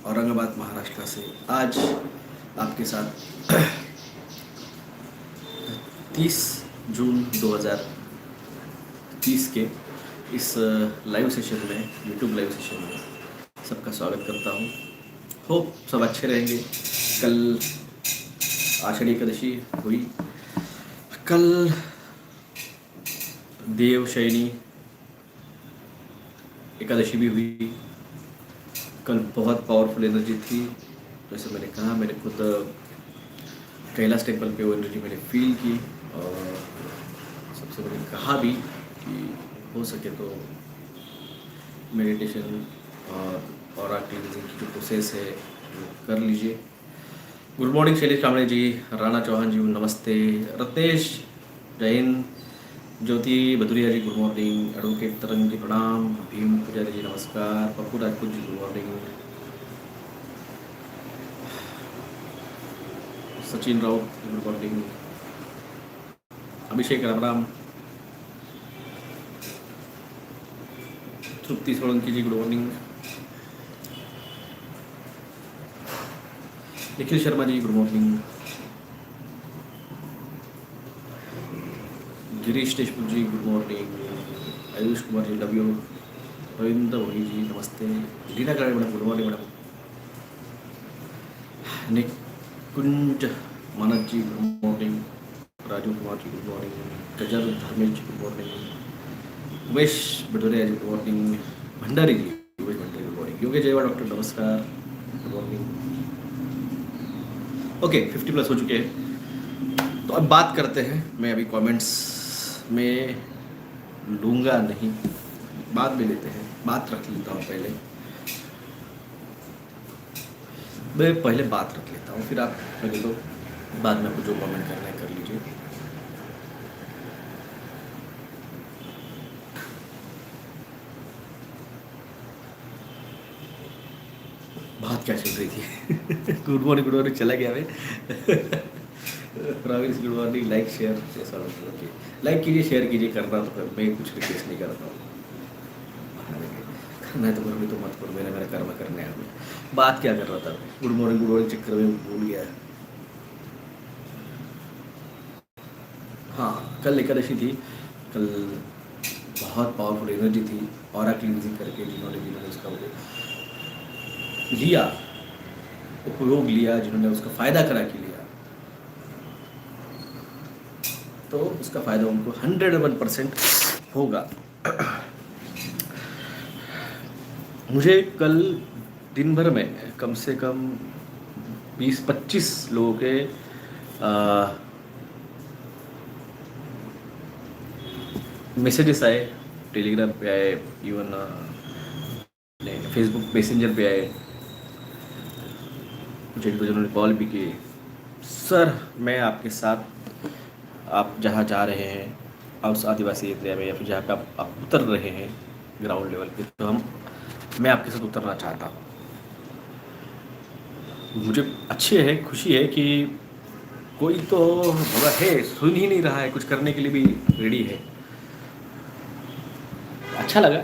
औरंगाबाद महाराष्ट्र से आज आपके साथ 30 जून 2030 के इस लाइव सेशन में, यूट्यूब लाइव सेशन में सबका स्वागत करता हूँ। होप सब अच्छे रहेंगे। कल आषाढ़ी एकादशी हुई, कल देवशयनी एकादशी भी हुई। कल बहुत पावरफुल एनर्जी थी। जैसे मैंने कहा, मैंने खुद कैलाश टेम्पल पे वो एनर्जी मैंने फील की और सबसे मैंने कहा भी कि हो सके तो मेडिटेशन और क्लींजिंग की जो प्रोसेस है वो कर लीजिए। गुड मॉर्निंग शैलेश कामड़े जी, राणा चौहान जी नमस्ते, रत्नेश जय हिंद, Jyoti Bhaduria ji good morning, advocate Tarang ji प्रणाम, भीम पुजारी जी नमस्कार, Pappu Rajput ji good morning, Sachin Raut good morning, Abhishek Ram Ram, Tripti Solanki ji good morning, Nikhil Sharma ji good morning, Girish Deshmukh ji good morning, Ayush Kumar ji love you, Ravindra Wahi ji नमस्ते, Leena Karan madam good morning madam, Nikunj Manas ji good morning, Raju Kumar ji good morning, Gajar Dharmesh ji good morning, Umesh Bhatoria ji good morning, Bhandari ji Umesh Bhandari good morning, Yogesh Jaywal doctor नमस्कार good morning. Okay 50+ हो चुके हैं, तो अब बात करते हैं। मैं अभी कमेंट्स में लूँगा नहीं, बाद में लेते हैं, बात रख लेता हूँ पहले। मैं पहले बात रख लेता हूँ, फिर आप लगे तो बाद में आपको जो कमेंट करना है कर लीजिए। बात क्या चल रही थी? गुड मॉर्निंग चला गया मैं। Praveen good morning, like share okay, like कीजिए शेयर कीजिए, करना तो मैं कुछ रिक्वेस्ट नहीं करता हूँ, करना है तो करो, नहीं तो मत करो, मेरा कर्म करने है। बात क्या कर रहा था? गुड मॉर्निंग चक्कर में भूल गया। हाँ, कल एकादशी थी, कल बहुत पावरफुल एनर्जी थी। ऑरा क्लींजिंग करके जिन्होंने जिन्होंने उसका लिया, उपयोग लिया, जिन्होंने उसका फ़ायदा करा कि लिया, तो उसका फ़ायदा उनको 101% होगा। मुझे कल दिन भर में कम से कम 20-25 लोगों के मैसेजेस आए, टेलीग्राम पे आए, इवन फेसबुक मैसेंजर पे आए, मुझे एक दो जनों ने कॉल भी किए। सर मैं आपके साथ, आप जहाँ जा रहे हैं उस आदिवासी एरिया में या फिर जहाँ पे आप उतर रहे हैं ग्राउंड लेवल पे, तो मैं आपके साथ उतरना चाहता हूँ। मुझे अच्छी है, खुशी है कि कोई तो है, सुन ही नहीं रहा है, कुछ करने के लिए भी रेडी है। अच्छा लगा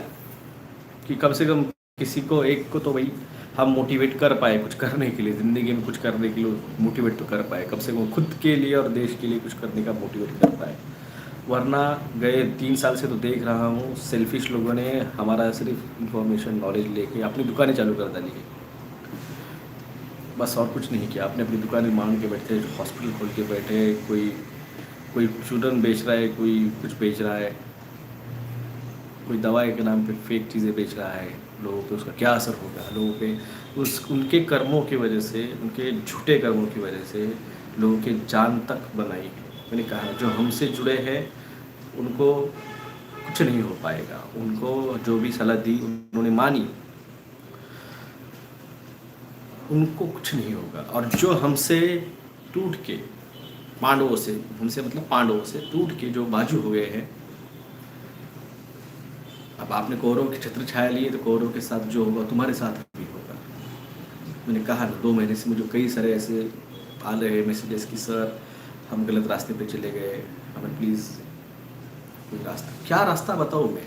कि कम से कम किसी को, एक को तो भाई हम मोटिवेट कर पाए कुछ करने के लिए, ज़िंदगी में कुछ करने के लिए मोटिवेट तो कर पाए, कम से कम खुद के लिए और देश के लिए कुछ करने का मोटिवेट कर पाए। वरना गए 3 साल से तो देख रहा हूँ सेल्फिश लोगों ने हमारा सिर्फ इंफॉर्मेशन नॉलेज लेके अपनी दुकानें चालू कर डाली है, बस और कुछ नहीं किया। आपने अपनी दुकानें मान के बैठे, हॉस्पिटल खोल के बैठे, कोई चूरन बेच रहा है, कोई कुछ बेच रहा है, कोई दवाई के नाम पे फेक चीज़ें बेच रहा है। लोगों पे उसका क्या असर होगा, लोगों पे उनके कर्मों की वजह से, उनके झूठे कर्मों की वजह से लोगों के जान तक बनाई है। मैंने कहा जो हमसे जुड़े हैं उनको कुछ नहीं हो पाएगा, उनको जो भी सलाह दी उन्होंने मानी, उनको कुछ नहीं होगा। और जो हमसे टूट के, पांडवों से, हमसे मतलब पांडवों से टूट के जो बाजू हो गए हैं, अब आपने कौरवों की छत्र छाया ली है, तो कौरवों के साथ जो होगा तुम्हारे साथ भी होगा। मैंने कहा ना, 2 महीने से मुझे कई सारे ऐसे आ रहे हैं मैसेजेस कि सर हम गलत रास्ते पे चले गए, हमें प्लीज़ कोई रास्ता, क्या रास्ता बताओ मैं?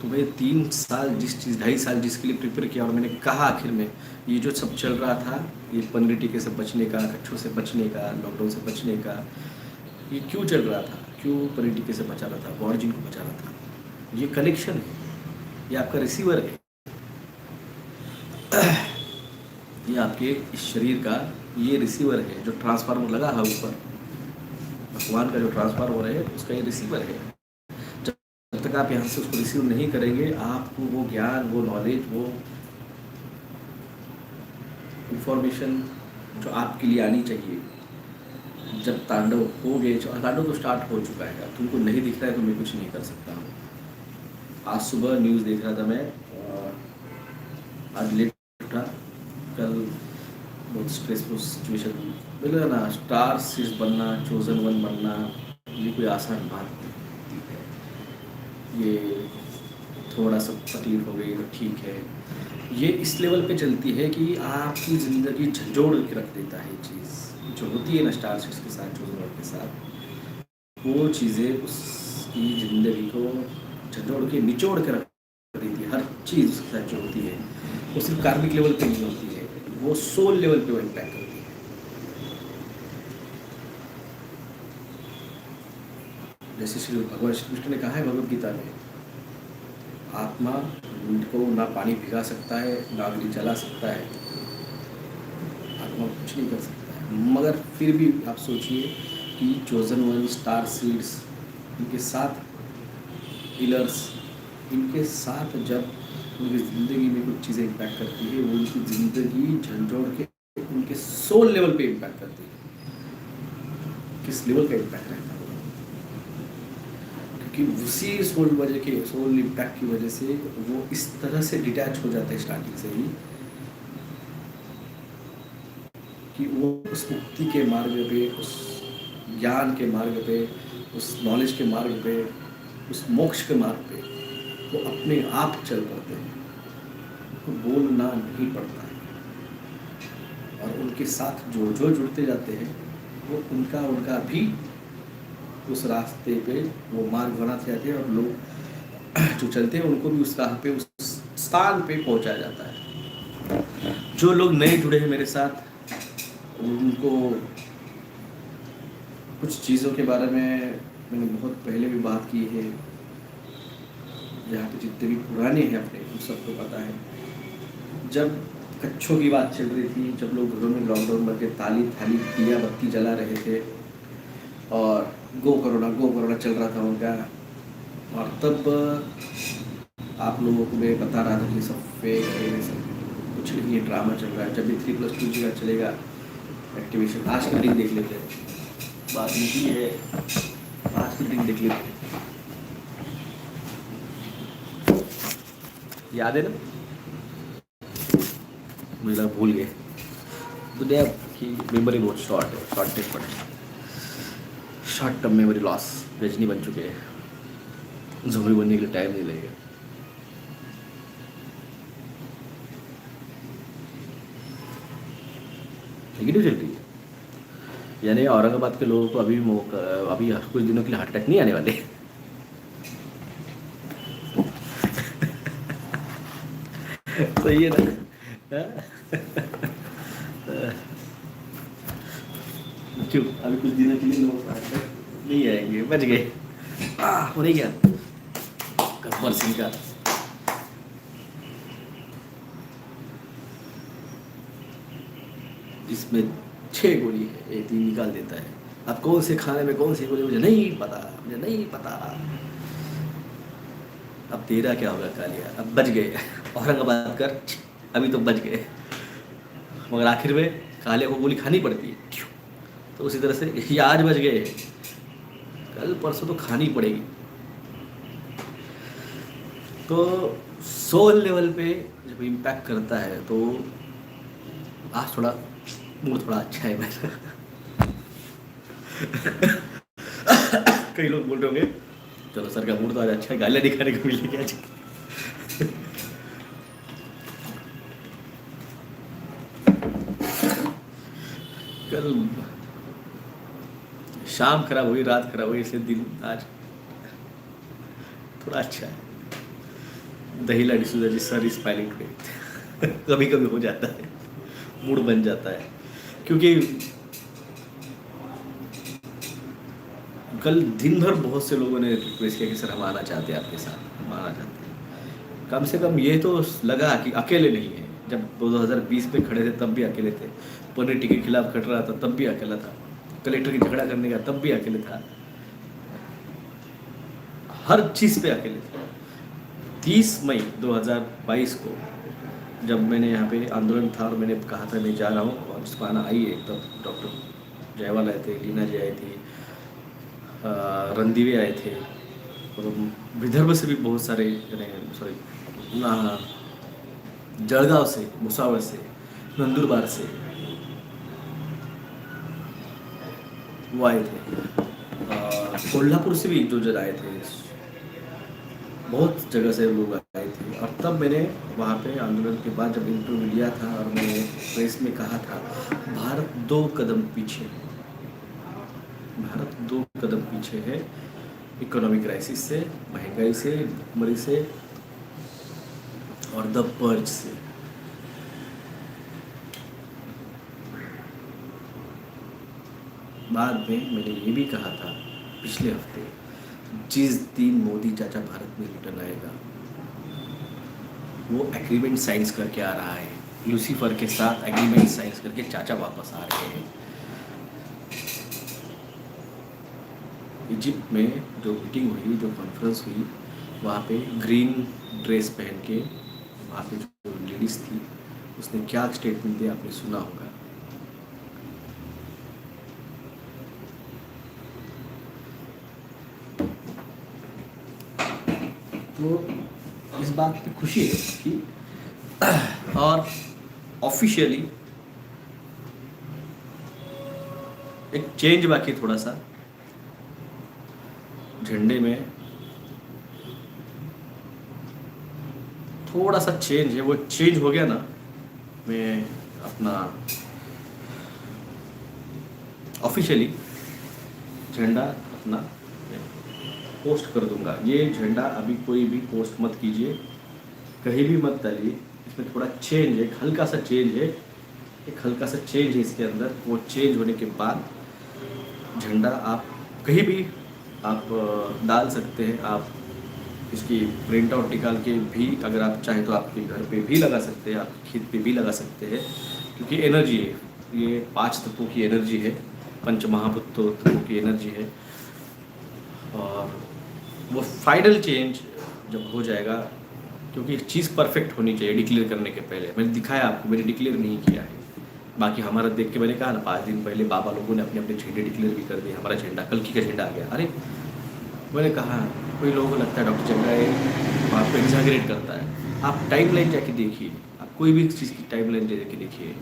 तो मैं 3 साल जिस चीज़ 2.5 साल जिसके लिए प्रिपेयर किया, और मैंने कहा आखिर में ये जो सब चल रहा था, ये पनीर टिक्के से बचने का, कच्छों से बचने का, लॉकडाउन से बचने का, ये क्यों चल रहा था, क्यों पनीर टिक्के से बचा रहा था, ऑरिजिन को बचा रहा था। ये कनेक्शन है, ये आपका रिसीवर है, ये आपके इस शरीर का ये रिसीवर है, जो ट्रांसफार्मर लगा है ऊपर, भगवान का जो ट्रांसफार्मर है उसका ये रिसीवर है। जब तक आप यहाँ से उसको रिसीव नहीं करेंगे, आपको वो ज्ञान, वो नॉलेज, वो इंफॉर्मेशन जो आपके लिए आनी चाहिए, जब तांडव हो गए, तांडव तो स्टार्ट हो चुका है, तुमको नहीं दिख रहा है तो मैं कुछ नहीं कर सकता हूँ। आज सुबह न्यूज़ देख रहा था मैं, आज लेट उठा, कल बहुत स्ट्रेसफुल सिचुएशन मिला ना। स्टार सीड्स बनना, चोजन वन बनना, ये कोई आसान बात नहीं है। ये थोड़ा सा तकलीफ हो गई तो ठीक है, ये इस लेवल पे चलती है कि आपकी ज़िंदगी झंझोड़ के रख देता है। ये चीज़ जो होती है ना स्टार सीड्स के साथ, चोजन वन के साथ, वो चीज़ें उसकी ज़िंदगी को झंझोड़ के निचोड़ के रख देती है। हर चीज़ उसके साथ जो होती है वो सिर्फ कार्मिक लेवल पे नहीं होती है, वो सोल लेवल पे वो इम्पैक्ट करती है। जैसे श्री भगवान श्री कृष्ण ने कहा है भगवद गीता में, आत्मा को ना पानी भिगा सकता है, ना अग्नि जला सकता है, आत्मा कुछ नहीं कर सकता है। मगर फिर भी आप सोचिए कि चोजन वन, स्टार सीड्स, इनके साथ हिलर्स, इनके साथ जब उनकी ज़िंदगी में कुछ चीज़ें इम्पैक्ट करती है, वो उनकी ज़िंदगी झंझोड़ के उनके सोल लेवल पे इम्पैक्ट करती है। किस लेवल का इम्पैक्ट रहता है, क्योंकि उसी सोल इम्पैक्ट की वजह से वो इस तरह से डिटैच हो जाते हैं स्टार्टिंग से ही, कि वो उस मुक्ति के मार्ग पे, उस ज्ञान के मार्ग पे, उस नॉलेज के मार्ग पे, उस मोक्ष के मार्ग पे वो अपने आप चल पड़ते हैं, उनको बोलना नहीं पड़ता है। और उनके साथ जो जो जुड़ते जाते हैं, वो उनका भी उस रास्ते पे वो मार्ग बनाते जाते हैं, और लोग जो चलते हैं उनको भी उस राह पे, उस स्थान पे पहुंचाया जाता है। जो लोग नए जुड़े हैं मेरे साथ, उनको कुछ चीज़ों के बारे में मैंने बहुत पहले भी बात की है, यहाँ पे जितने भी पुराने हैं अपने, उन सबको पता है। जब कच्छों की बात चल रही थी, जब लोग घरों में लॉकडाउन भर के थाली दिया बत्ती जला रहे थे, और गो करोना चल रहा था उनका, और तब आप लोगों को मैं बता रहा था कि सब फेक है, सब कुछ नहीं, ये ड्रामा चल रहा है। जब भी 3+2 का चलेगा एक्टिवेशन, आज के दिन देख लेते हैं, बात इनकी है, आज के दिन देख लेते हैं। याद है ना, मुझे लगा भूल गए। दुनिया की मेमोरी बहुत शॉर्ट है, शॉर्ट टेम्पर्ड है, short term memory loss Ghajini बन चुके हैं, ज़ोंबी बनने के लिए टाइम नहीं लगेगा। नेगेटिव चल रही है, यानी औरंगाबाद के लोगों को अभी कुछ दिनों के लिए हार्ट अटैक नहीं आने वाले। सही है ना? क्यों अभी कुछ दिनों के लिए लोग नहीं आएंगे, बच गए। हो नहीं गया गब्बर सिंह का। इसमें 6 गोली है, 3 निकाल देता है। अब कौन से खाने में कौन सी गोली, मुझे नहीं पता। अब तेरा क्या होगा कालिया, अब बच गए औरंगाबाद कर, अभी तो बच गए, मगर आखिर में कालिया को गोली खानी पड़ती है। तो उसी तरह से ये आज बच गए, कल परसों तो खानी पड़ेगी। तो सोल लेवल पे जब इम्पैक्ट करता है, तो आज थोड़ा मूड थोड़ा अच्छा है मेरा। कई लोग बोल रहे होंगे चलो सर का मूड तो आज अच्छा है, गालियाँ दिखाने को मिलेगी आज। कल शाम खराब हुई, रात खराब हुई, इसलिए दिन आज थोड़ा अच्छा है। दहिला डिसूजा जी सर इज स्माइलिंग टुडे। कभी कभी हो जाता है, मूड बन जाता है, क्योंकि कल दिन भर बहुत से लोगों ने रिक्वेस्ट किया कि सर हम आना चाहते हैं आपके साथ, हम आना चाहते हैं। कम से कम ये तो लगा कि अकेले नहीं है। जब 2020 में खड़े थे तब भी अकेले थे, पनीर टिक्की के खिलाफ खट रहा था तब भी अकेला था, कलेक्टर की झगड़ा करने का तब भी अकेले था, हर चीज़ पे अकेले थे। 30 मई 2022 को जब मैंने यहाँ पे आंदोलन था और मैंने कहा था मैं जा रहा हूँ और सुपाना आई है, तब डॉक्टर जयवाल आए थे, लीना जी आई थी, रणदीवे आए थे, और विदर्भ से भी बहुत सारे जने, सॉरी जळगांव से, भुसावळ से, नंदुरबार से वो आए थे, कोल्हापुर से भी जो जन आए थे, बहुत जगह से लोग आए थे। और तब मैंने वहाँ पे आंदोलन के बाद जब इंटरव्यू लिया था और मैंने प्रेस में कहा था, भारत 2 कदम पीछे है, भारत 2 कदम पीछे है इकोनॉमिक क्राइसिस से, महंगाई से, भुखमरी से और द पर्ज से। बाद में मैंने ये भी कहा था पिछले हफ्ते, जिस दिन मोदी चाचा भारत में रिटर्न आएगा वो एग्रीमेंट साइंस करके आ रहा है, लूसीफर के साथ एग्रीमेंट साइंस करके चाचा वापस आ रहे हैं। इजिप्ट में जो मीटिंग हुई, जो कॉन्फ्रेंस हुई, वहाँ पे ग्रीन ड्रेस पहन के वहाँ पे जो लेडीज़ थी उसने क्या स्टेटमेंट दिया आपने सुना होगा। तो इस बात की खुशी है कि और ऑफिशियली एक चेंज बाकी, थोड़ा सा झंडे में थोड़ा सा चेंज है, वो चेंज हो गया ना, मैं अपना ऑफिशियली झंडा अपना पोस्ट कर दूंगा। ये झंडा अभी कोई भी पोस्ट मत कीजिए, कहीं भी मत डालिए, इसमें थोड़ा चेंज है, एक हल्का सा चेंज है, एक हल्का सा चेंज है इसके अंदर। वो चेंज होने के बाद झंडा आप कहीं भी आप डाल सकते हैं, आप इसकी प्रिंट आउट निकाल के भी अगर आप चाहें तो आपके घर पे भी लगा सकते हैं, आपके खेत पे भी लगा सकते हैं, क्योंकि एनर्जी है, ये 5 तत्वों की एनर्जी है, पंच महाभूतों तत्वों की एनर्जी है। और वो फाइनल चेंज जब हो जाएगा, क्योंकि चीज़ परफेक्ट होनी चाहिए डिक्लेयर करने के पहले। मैंने दिखाया आपको, मैंने डिक्लेयर नहीं किया है, बाकी हमारा देख के मैंने कहा ना 5 दिन पहले बाबा लोगों ने अपने अपने झंडे डिक्लेयर भी कर दिए। हमारा झंडा कल्कि का झंडा आ गया। अरे मैंने कहा कोई लोगों को लगता है डॉक्टर चंद्रा वहाँ पर एग्जैगरेट करता है, आप टाइम लाइन जाके देखिए, आप कोई भी चीज़ की टाइम लाइन जाके देखिए,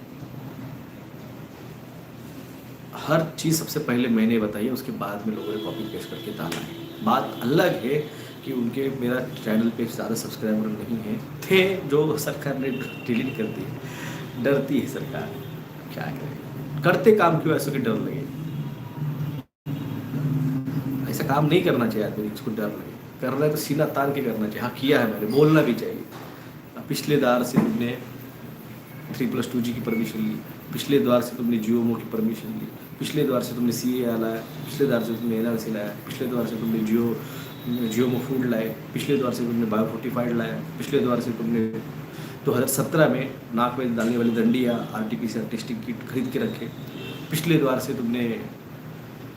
हर चीज़ सबसे पहले मैंने बताई, उसके बाद में लोगों ने कॉपी पेस्ट करके डाला है। बात अलग है कि उनके मेरा चैनल पे ज़्यादा सब्सक्राइबर नहीं है थे, जो सरकार ने डिलीट कर दी। डरती है सरकार, क्या करें, करते काम क्यों ऐसे कि डर लगे, ऐसा काम नहीं करना चाहिए आदमी, इसको डर लगे। करना है तो सीना तान के करना चाहिए। हाँ किया है मैंने, बोलना भी चाहिए। पिछले द्वार से तुमने 3+2G की परमिशन ली, पिछले द्वार से तुमने जियो की परमिशन ली, पिछले द्वार से तुमने CA लाया, पिछले द्वार से तुमने NRC लाया, पिछले द्वार से तुमने जियो फूड लाए, पिछले द्वार से तुमने बायोफोर्टिफाइड लाया, पिछले द्वार से तुमने 2017 में नाक में डालने वाली दंडी या RT-PCR टेस्टिंग किट खरीद के रखे, पिछले द्वार से तुमने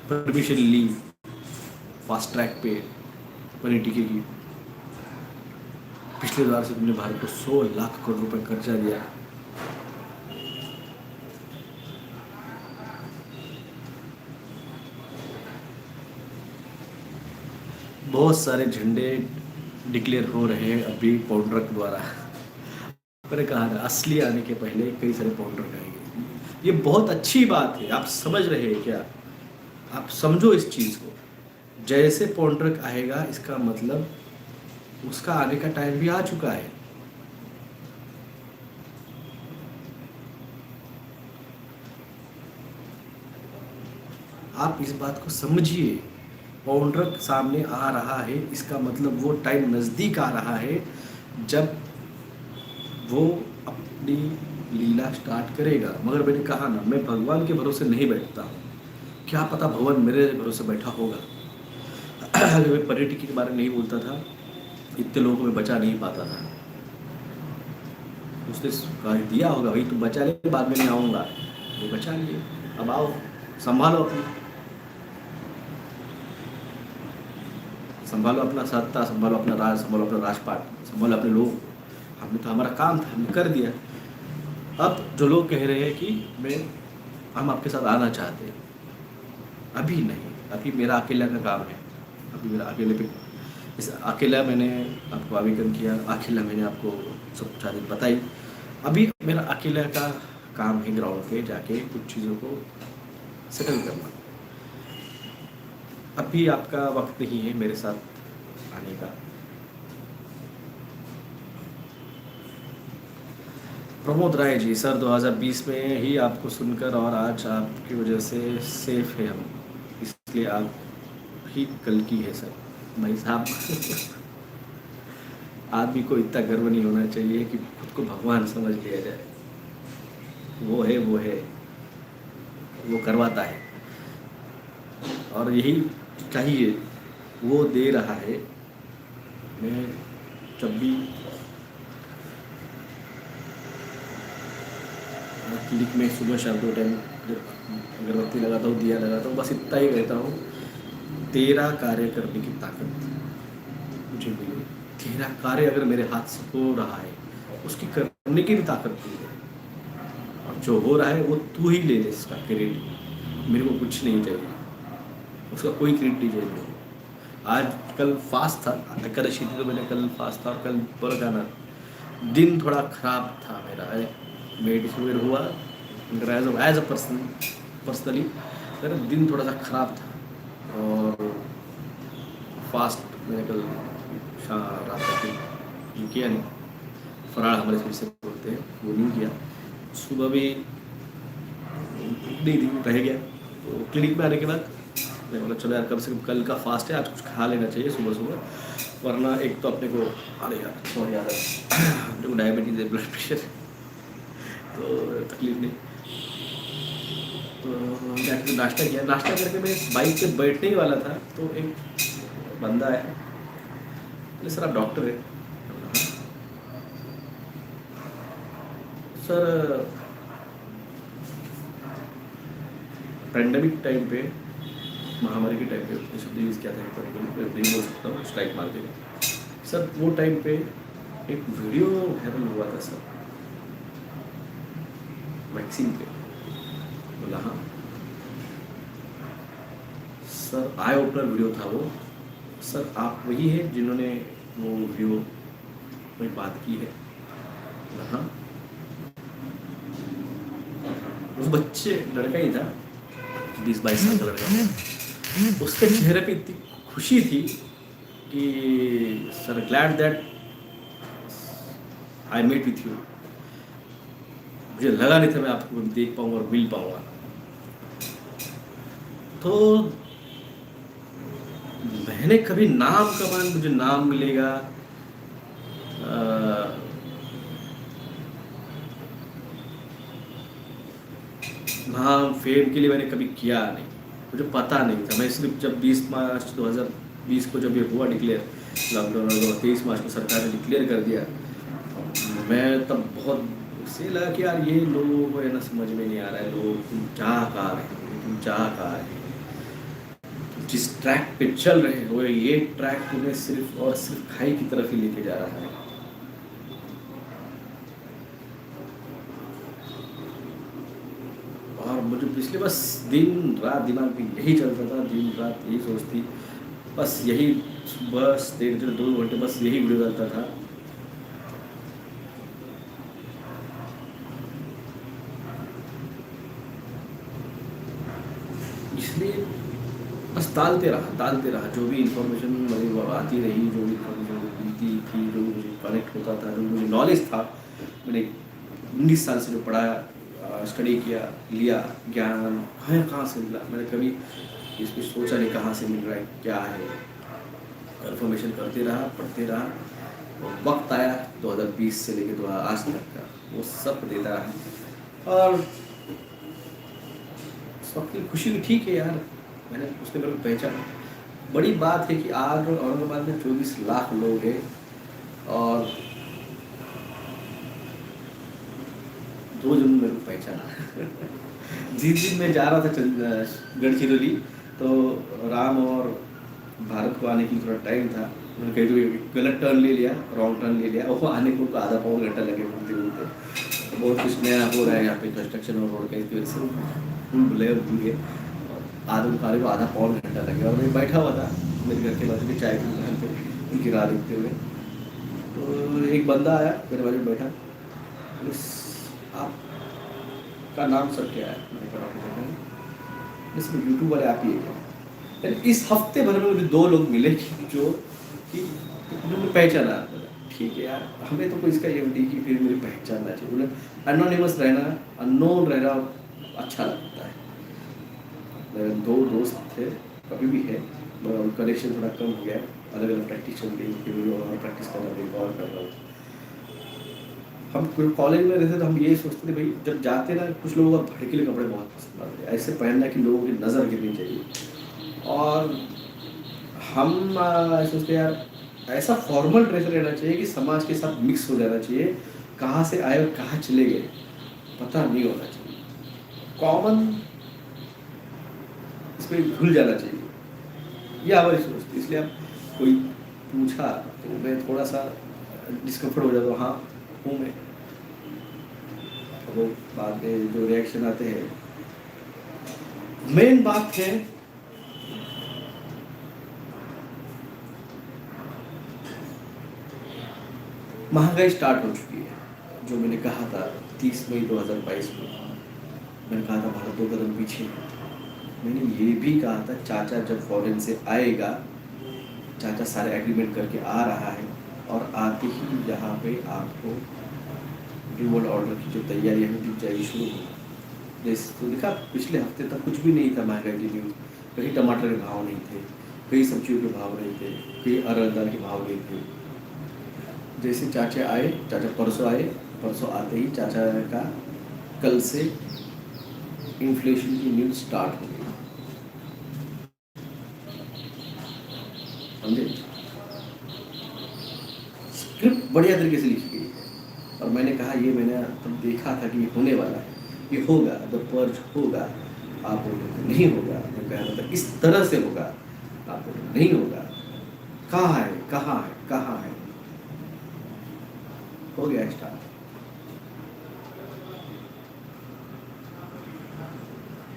परमिशन ली फास्ट ट्रैक पे पनीर टिक्की की, पिछले द्वार से तुमने भारत को 100 लाख करोड़ रुपए कर्जा दिया। बहुत सारे झंडे डिक्लेयर हो रहे हैं अभी पौंड्रक द्वारा। मैंने कहा ना, असली आने के पहले कई सारे पौंड्रक आएंगे। ये बहुत अच्छी बात है, आप समझ रहे हैं क्या? आप समझो इस चीज़ को। जैसे पौंड्रक आएगा इसका मतलब उसका आने का टाइम भी आ चुका है। आप इस बात को समझिए, पौंड्रक सामने आ रहा है, इसका मतलब वो टाइम नज़दीक आ रहा है जब वो अपनी लीला स्टार्ट करेगा। मगर मैंने कहा ना, मैं भगवान के भरोसे नहीं बैठता हूँ, क्या पता भगवान मेरे भरोसे बैठा होगा। अगर मैं पॉलिटिक्स के बारे में नहीं बोलता था, इतने लोगों को मैं बचा नहीं पाता था। उसने कहा दिया होगा भाई, तुम बचा ले, बाद में नहीं आऊँगा। वो बचा लिए, अब आओ, संभालो अपना, संभालो अपना सत्ता, संभालो अपना राज, संभालो अपना राजपाट, संभालो अपने लोग। हमने तो हमारा काम था, हमने कर दिया। अब जो लोग कह रहे हैं कि हम आपके साथ आना चाहते हैं, अभी नहीं, अभी मेरा अकेला का काम है। अभी मेरा अकेले पे इस अकेला मैंने आपको आवेदन किया, अकेला मैंने आपको सब सारी बताई। अभी मेरा अकेला का काम है ग्राउंड पे जाके कुछ चीज़ों को सेटल करना। अभी आपका वक्त नहीं है मेरे साथ आने का। प्रमोद राय जी, सर 2020 में ही आपको सुनकर और आज आपकी वजह से सेफ है हम, इसलिए आप ही कल की है सर। भाई साहब, आदमी को इतना गर्व नहीं होना चाहिए कि खुद को भगवान समझ लिया जाए। वो है, वो है, वो करवाता है और यही चाहिए, वो दे रहा है। मैं जब भी क्लिनिक में सुबह शाम 2 टाइम जब अगरबत्ती लगाता हूँ, दिया लगाता हूँ, बस इतना ही कहता हूँ, तेरा कार्य करने की ताकत मुझे मिले। तेरा कार्य अगर मेरे हाथ से हो रहा है, उसकी करने की भी ताकत दी है। और जो हो रहा है वो तू ही ले ले इसका क्रेडिट, मेरे को कुछ नहीं चाहिए, उसका कोई क्रेडिट नहीं चाहिए। आज कल फास्ट था, एकादशी थी, तो मैंने कल फास्ट था और कल बोला गाना, दिन थोड़ा खराब था मेरा, मेडिसिन हुआ एज अ पर्सनली मेरा दिन थोड़ा सा ख़राब था और फास्ट मैंने कल रात तक ये किया नहीं, फराळ हमारे फिर से बोलते हैं, वो नहीं किया। सुबह भी नहीं थी, रह गया। तो क्लिनिक में आने के बाद मैं बोला चलो यार, कम से कम कल का फास्ट है, आज कुछ खा लेना चाहिए सुबह सुबह, वरना एक तो अपने को, अरे यार सॉरी यार, अपने को डायबिटीज़ है, ब्लड प्रेशर, तो तकलीफ नहीं। तो जाके नाश्ता किया, नाश्ता करके मैं बाइक पे बैठने ही वाला था, तो एक बंदा है, बोले सर आप डॉक्टर है? सर पेंडेमिक टाइम पे, महामारी के टाइम पे शब्द यूज़ किया था, नहीं बोल सकता हूँ, स्ट्राइक मार देगा सर। वो टाइम पे एक वीडियो वायरल हुआ था सर, वैक्सीन पे। बोला हाँ सर, आई ओपनर वीडियो था वो। सर आप वही है जिन्होंने वो वीडियो में बात की है? बोला हाँ। उस बच्चे, लड़का ही था, 20-22 साल का लड़का, उसके चेहरे पे इतनी खुशी थी कि sir glad that I met with you. मुझे लगा नहीं था मैं आपको देख पाऊंगा और मिल पाऊंगा। तो मैंने कभी नाम कमा, मुझे नाम मिलेगा, नाम फेम के लिए मैंने कभी किया नहीं, मुझे पता नहीं था। मैं सिर्फ जब 20 मार्च 2020 को जब ये हुआ डिक्लेयर लॉकडाउन, और 23 मार्च को सरकार ने डिक्लेयर कर दिया, मैं तब बहुत से लगा कि यार ये लोगों को है ना, समझ में नहीं आ रहा है, लोग तुम चाह कहाँ रहे, तुम चाह कहाँ रहे, जिस ट्रैक पे चल रहे हो ये ट्रैक तुम्हें सिर्फ और सिर्फ खाई की तरफ ही लेके जा रहा है। और मुझे पिछले बस दिन रात दिमाग में यही चलता था, दिन रात यही सोचती, बस यही, बस 1.5-2 घंटे बस यही वीडियो चलता था। इसलिए बस डालते रहा जो भी इंफॉर्मेशन मुझे आती रही, जो भी इंफॉर्मेशन मिलती थी, जो मुझे कनेक्ट होता था, जो मुझे नॉलेज था, मैंने 19 साल से जो पढ़ा, स्टडी किया, लिया ज्ञान, कहाँ से मिला, मैंने कभी इस पर सोचा नहीं कहाँ से मिल रहा है, क्या है। इन्फॉर्मेशन करते रहा, पढ़ते रहा, वक्त आया 2020 से लेकर तो आज तक का, वो सब देता है। और उस वक्त की खुशी भी ठीक है यार, मैंने उसने मेरे को पहचाना। बड़ी बात है कि आज औरंगाबाद में 24 लाख लोग हैं और 2 जन मेरे को पहचाना। जिस दिन मैं जा रहा था गढ़चिरौली, तो राम और भारत को आने के लिए थोड़ा टाइम था। मैंने कहीं तो गलत टर्न ले लिया, रॉन्ग टर्न ले लिया, वो आने को आधा पौन घंटा लगे घूमते घूमते। तो बहुत कुछ नया हो रहा है यहाँ पे, कंस्ट्रक्शन और रोड का, इसकी वजह से फुल भले भूल गए। आने को आधा पौन घंटा लगे और मैं बैठा हुआ था मेरे घर के बाजू में चाय की दुकान पे, उनकी राह देखते हुए। तो एक बंदा आया मेरे बाजू में बैठा, आपका नाम सर क्या है? मैंने कहा इसमें यूट्यूब वाले आप ही है क्या? यानी इस हफ्ते भर में मुझे 2 लोग मिले जो कि उन्होंने पहचाना। ठीक है यार, हमें तो कोई इसका ये नहीं कि फिर मुझे पहचानना चाहिए। बोले एनोनिमस रहना, अननोन रहना अच्छा लगता है। मेरे 2 दोस्त थे, अभी भी है, कनेक्शन थोड़ा कम हो गया, अलग अलग प्रैक्टिस चल रही है, प्रैक्टिस कर रहा हूँ, और कर रहा हूँ। हम कॉलेज में रहते तो हम ये सोचते थे भाई, जब जाते ना, कुछ लोगों का भड़कीले कपड़े बहुत पसंद आते हैं, ऐसे पहनना कि लोगों की नज़र गिरनी चाहिए। और हम सोचते यार ऐसा फॉर्मल ड्रेस रहना चाहिए कि समाज के साथ मिक्स हो जाना चाहिए, कहाँ से आए और कहाँ चले गए पता नहीं होना चाहिए, कॉमन इसमें घुल जाना चाहिए, ये हमारी सोच थी। इसलिए अब कोई पूछा तो मैं थोड़ा सा डिस्कम्फर्ट हो जाता हूँ, हाँ हूँ मैं। वो बाद में जो रिएक्शन आते हैं, मेन बात है महंगाई स्टार्ट हो चुकी है। जो मैंने कहा था 30 मई 2022 में, मैंने कहा था भारत 2 कदम पीछे है। मैंने ये भी कहा था चाचा जब फॉरेन से आएगा, चाचा सारे एग्रीमेंट करके आ रहा है और आते ही यहाँ पे आपको न्यू वर्ल्ड ऑर्डर की जो तैयारियां हैं दिख जाएगी शुरू हो। जैसे तो देखा पिछले हफ्ते तक कुछ भी नहीं था महंगाई की न्यूज़, कहीं टमाटर के भाव नहीं थे, कहीं सब्जियों के भाव नहीं थे, कहीं अरहर दाल के भाव नहीं थे। जैसे चाचा आए, चाचा परसों आए, परसों आते ही चाचा का कल से इन्फ्लेशन की न्यूज़ स्टार्ट हो गई, समझे? स्क्रिप्ट बढ़िया तरीके से लिखी गई है। और मैंने कहा ये मैंने तब देखा था कि ये होने वाला है, ये होगा, द पर्ज होगा। आप बोलते नहीं होगा, मैं कह रहा था इस तरह से होगा, आप बोलते नहीं होगा। कहाँ है, कहाँ है, कहाँ है? हो गया स्टार्ट।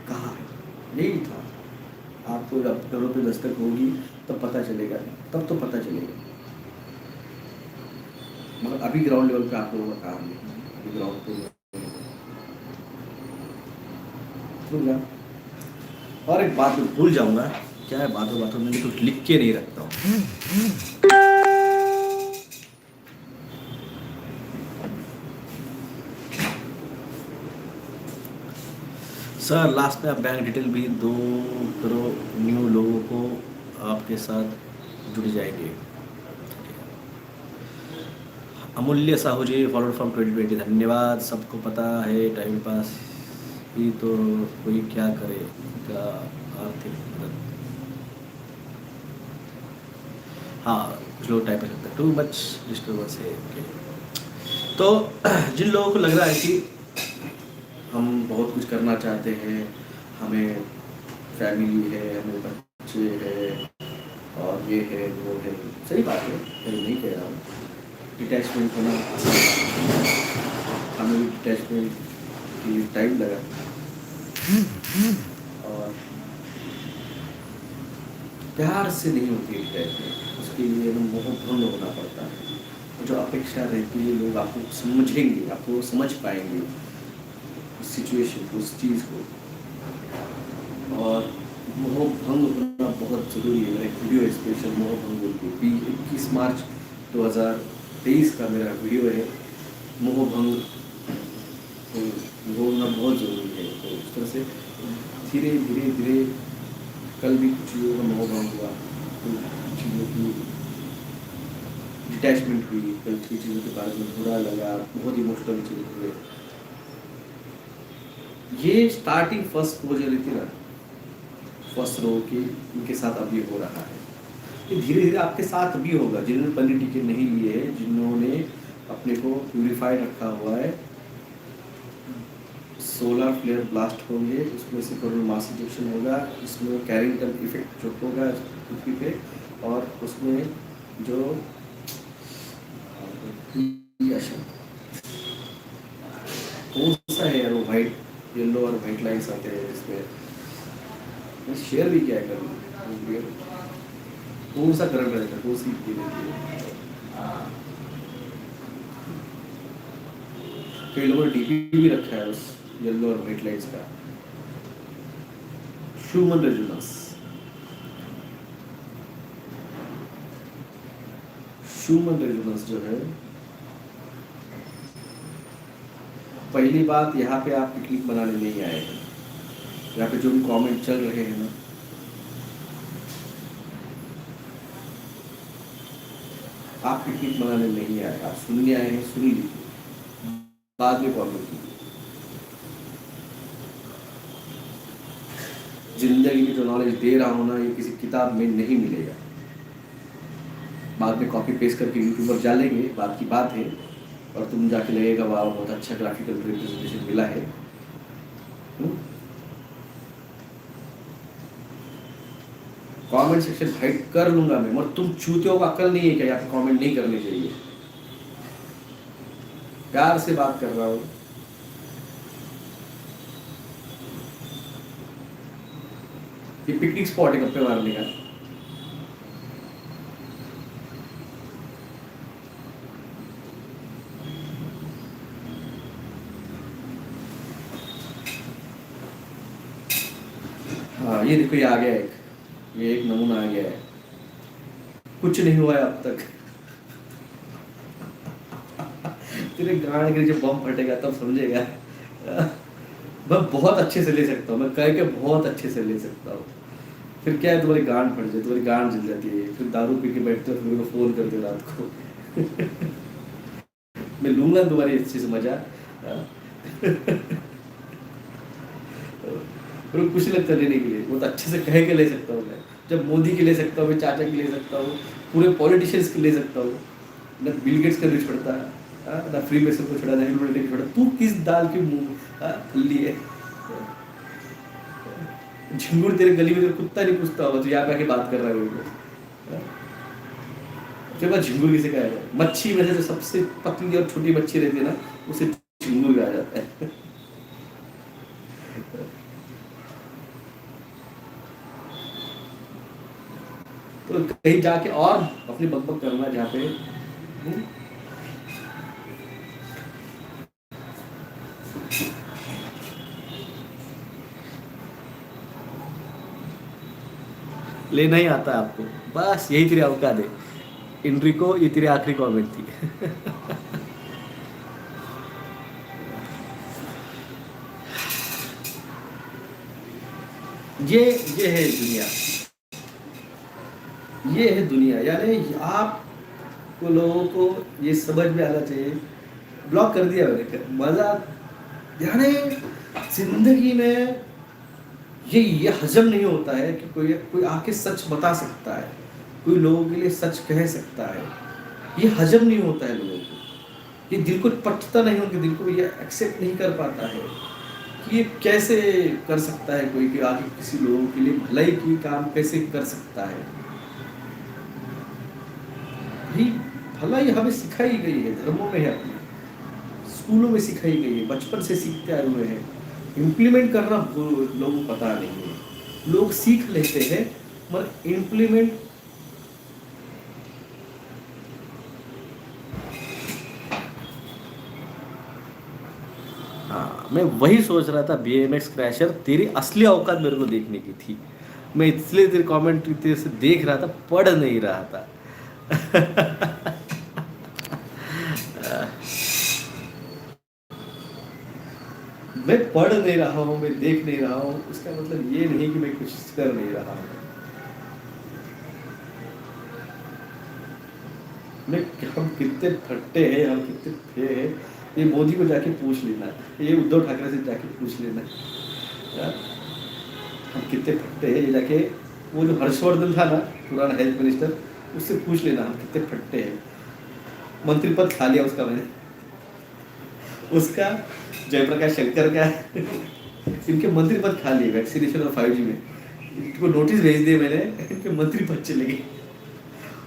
कहाँ है? यही था। आपको जब घरों पे दस्तक होगी तब पता चलेगा, तब तो पता चलेगा। मगर अभी ग्राउंड लेवल पे आप लोगों का काम नहीं है, अभी ग्राउंड पे होगा। और एक बात मैं भूल जाऊंगा, क्या है, बातों बातों में कुछ लिख के नहीं रखता हूँ। सर लास्ट में आप बैंक डिटेल भी दो करो, न्यू लोगों को आपके साथ जुड़ जाएंगे। अमूल्य साहू जी फॉलोड फ्रॉम 2020, धन्यवाद। सबको पता है टाइम पास ही तो कोई क्या करे का आर्थिक मदद। हाँ कुछ लोग टाइप कर सकते हैं, टू मच डिस्टर्बेंस है। तो जिन लोगों को लग रहा है कि हम बहुत कुछ करना चाहते हैं, हमें फैमिली है, हमें बच्चे हैं और ये है वो है, सही बात है, मैं नहीं कह रहा हूँ। डिटैचमेंट होना हमें भी डिटैचमेंट के लिए टाइम लगा और प्यार से नहीं होती है डिटैचमेंट, उसके लिए हमें मोहभंग होना पड़ता है। जो अपेक्षा रहती है लोग आपको समझेंगे, आपको समझ पाएंगे उस सिचुएशन को, उस चीज़ को, और मोहभंग होना बहुत ज़रूरी है। मेरा एक वीडियो है स्पेशल मोहभंग बोल के, 21 मार्च 2023 का मेरा वीडियो है, मोहभंग होना बहुत ज़रूरी है। तो उस तरह से धीरे धीरे धीरे कल भी कुछ लोगों का मोहभंग हुआ, कुछ चीज़ों की डिटैचमेंट हुई, कई चीज़ों के बारे में बुरा लगा, बहुत इमोशनल चीज़ें हुए। ये स्टार्टिंग फर्स्ट वो जो रही थी ना, फर्स्ट रो की, इनके साथ अभी हो रहा है। ये धीरे धीरे आपके साथ भी होगा, जिन्होंने पन्नी टिकट नहीं लिए है, जिन्होंने अपने को प्यूरिफाइड रखा हुआ है। सोलर फ्लेयर ब्लास्ट होंगे, उसमें से कोरोना मास इजेक्शन होगा, इसमें कैरिंगटन इफेक्ट जो होगा पृथ्वी पे, और उसमें जो कौन सा है यार वो वाइट, येलो और वाइट लाइन्स आते हैं इसमें, शेयर भी क्या कर, कौन सा करंट रहता है, कौन सी कई लोगों ने डीपी भी रखा है उस येलो और वाइट लाइट्स का। ह्यूमन रेजोनेंस, ह्यूमन रेजोनेंस जो है, पहली बात यहाँ पे आप पिकनिक बनाने नहीं आए हैं। यहाँ पे जो भी कमेंट चल रहे हैं ना, आप पिकनिक मनाने नहीं आए, आप सुनने आए हैं, सुन लीजिए, बाद में कमेंट कीजिए। जिंदगी में जो नॉलेज दे रहा हूँ ना, ये किसी किताब में नहीं मिलेगा। बाद में कॉपी पेस्ट करके यूट्यूब पर डालेंगे, बात की बात है, और तुम जाके लगेगा वाह बहुत अच्छा ग्राफिकल रिप्रेजेंटेशन मिला है। कमेंट सेक्शन हाइड कर लूंगा मैं, मगर तुम चूतियों को अकल नहीं है क्या, यहाँ पे कमेंट नहीं करने चाहिए। प्यार से बात कर रहा हूँ। ये पिकनिक स्पॉट है गप्पे मारने का। हाँ ये देखो, ये आ गया एक, ये एक नमूना आ गया है। कुछ नहीं हुआ है अब तक। तेरे गांड के जब बम फटेगा तब समझेगा। मैं बहुत अच्छे से ले सकता हूँ, मैं कह के बहुत अच्छे से ले सकता हूँ। फिर क्या है, तुम्हारी गांड फट जाती, तुम्हारी गांड जल जाती है, फिर दारू पी के बैठते हो, फिर मेरे को फोन करते हो रात को। मैं लूंगा तुम्हारी इस चीज मजा। फिर कुछ लगता लेने के लिए, बहुत अच्छे से कह के ले सकता हूँ मैं। जब मोदी के ले सकता हूँ, मैं चाचा के ले सकता हूँ, पूरे पॉलिटिशियंस के ले सकता हूँ। न बिल गेट्स का नहीं छोड़ता, ना फ्री मेसन को छोड़ा, ना हिल छोड़ा। तू किस दाल की मुंह फल्ली है। झिंगुर तेरे गली में तेरे कुत्ता नहीं पूछता होगा, तो यहाँ पे आके बात कर रहा है मेरे को। फिर बात झिंगुर किसे कहा है? मच्छी में से जो सबसे पतली और छोटी मच्छी रहती है ना, उसे झिंगुर कहा जाता है। तो कहीं जाके और अपनी बकबक करना जहाँ पे लेना ही आता है आपको, बस यही तेरी औकात है। इनरिको, ये तेरी आखिरी कमेंट थी। ये है दुनिया, ये है दुनिया। यानी आप लोगों को ये समझ में आना चाहिए। ब्लॉक कर दिया मैंने, मजा। यानी जिंदगी में ये हजम नहीं होता है कि कोई आके सच बता सकता है, कोई लोगों के लिए सच कह सकता है। ये हजम नहीं होता है लोगों को, ये दिल को पटता नहीं, उनके दिल को ये एक्सेप्ट नहीं कर पाता है कि ये कैसे कर सकता है कोई, कि आगे किसी लोगों के लिए भलाई की काम कैसे कर सकता है। भाई भलाई हमें सिखाई गई है, धर्मों में है, अपने स्कूलों में सिखाई गई है, बचपन से सीखते आए हुए हैं। इम्प्लीमेंट करना लोगों को पता नहीं है। लोग सीख लेते हैं मगर इम्प्लीमेंट हाँ, मैं वही सोच रहा था। BMX क्रैशर, तेरी असली औकात मेरे को देखने की थी। मैं इसलिए तेरे कमेंट तेरे से देख रहा था, पढ़ नहीं रहा था। मैं पढ़ नहीं रहा हूँ, मैं देख नहीं रहा हूँ, उसका मतलब ये नहीं कि मैं कुछ कर नहीं रहा हूँ। मैं हम कितने फट्टे हैं, हम कितने फे हैं, ये मोदी को जाके पूछ लेना, ये उद्धव ठाकरे से जाके पूछ लेना यार, हम कितने फट्टे हैं। ये जाके वो जो हर्षवर्धन था ना, पुराना हेल्थ मिनिस्टर, उससे पूछ लेना हम कितने फट्टे हैं। मंत्री पद खा लिया उसका मैंने, उसका, जयप्रकाश शंकर का इनके मंत्री पद खा लिए वैक्सीनेशन और 5G में। इनको नोटिस भेज दिए मैंने, इनके मंत्री पद चले गए।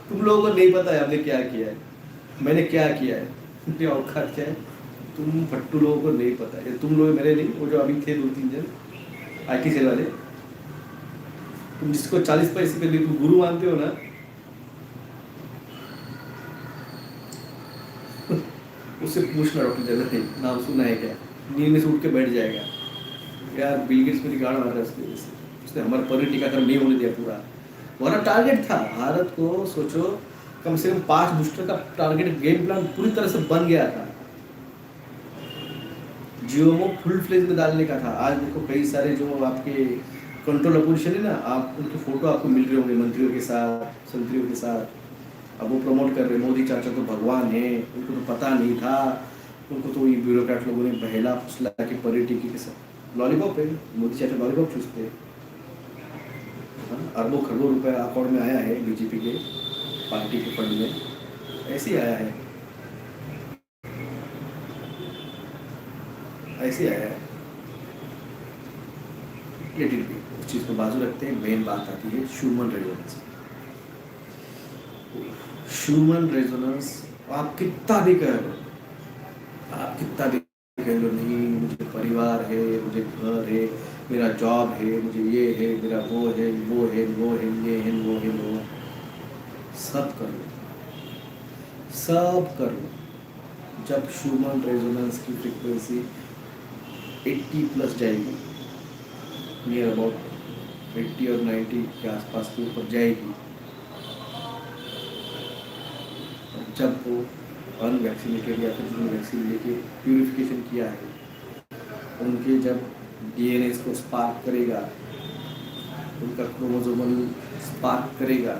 तुम लोगों को नहीं पता है हमने क्या किया है, मैंने क्या किया है, मेरी औकात क्या है, तुम फट्टू लोगों को नहीं पता है। तुम लोग मेरे नहीं, वो जो अभी थे 2-3 जन IT सेल वाले, तुम जिसको 40 पैसे पे तुम गुरु मानते हो ना, उससे पूछना डॉक्टर जनरल नाम सुना है क्या, नींद में से उठ के बैठ जाएगा यार। बिल गेट्स मेरी गाड़ मार रहा है उसकी वजह से, उसने हमारा पर टीकाकरण नहीं होने दिया पूरा। हमारा टारगेट था भारत को, सोचो कम से कम 5 बूस्टर का टारगेट, गेम प्लान पूरी तरह से बन गया था, जीओमो फुल फ्लेज में डालने का था। आज देखो कई सारे जो आपके कंट्रोल अपोजिशन है ना, आप उनके फोटो आपको मिल रहे होंगे मंत्रियों के साथ, संतरियों के साथ, अब वो प्रमोट कर रहे हैं मोदी चाचा तो भगवान है, उनको तो पता नहीं था, उनको तो ये ब्यूरोक्रेट लोगों ने बहेला फुसला के परे टिकी के साथ लॉलीपॉप है, मोदी चाचा लॉलीपॉप चूसते हैं। अरबों खरबों रुपए अकाउंट में आया है बीजेपी के पार्टी के फंड में, ऐसे ही आया है, ऐसे आया है। लेट इट बी, उस चीज़ को बाजू रखते हैं। मेन बात आती है ह्यूमन रेजोनेंस। ह्यूमन रेजोनेंस आप कितना भी कह लो, आप कितना भी कह लो, नहीं मुझे परिवार है, मुझे घर है, मेरा जॉब है, मुझे ये है, मेरा वो है, वो है, वो है, ये है, वो है, वो, सब कर लो, सब कर लो। जब ह्यूमन रेजोनेंस की फ्रीक्वेंसी 80 प्लस जाएगी, नियर अबाउट 80 और 90 के आसपास के ऊपर जाएगी, जब वो अनवैक्सीनेटेड या फिर जिन्होंने वैक्सीन लेके प्यूरिफिकेशन किया है, उनके जब DNA को स्पार्क करेगा, उनका क्रोमोसोमल स्पार्क करेगा,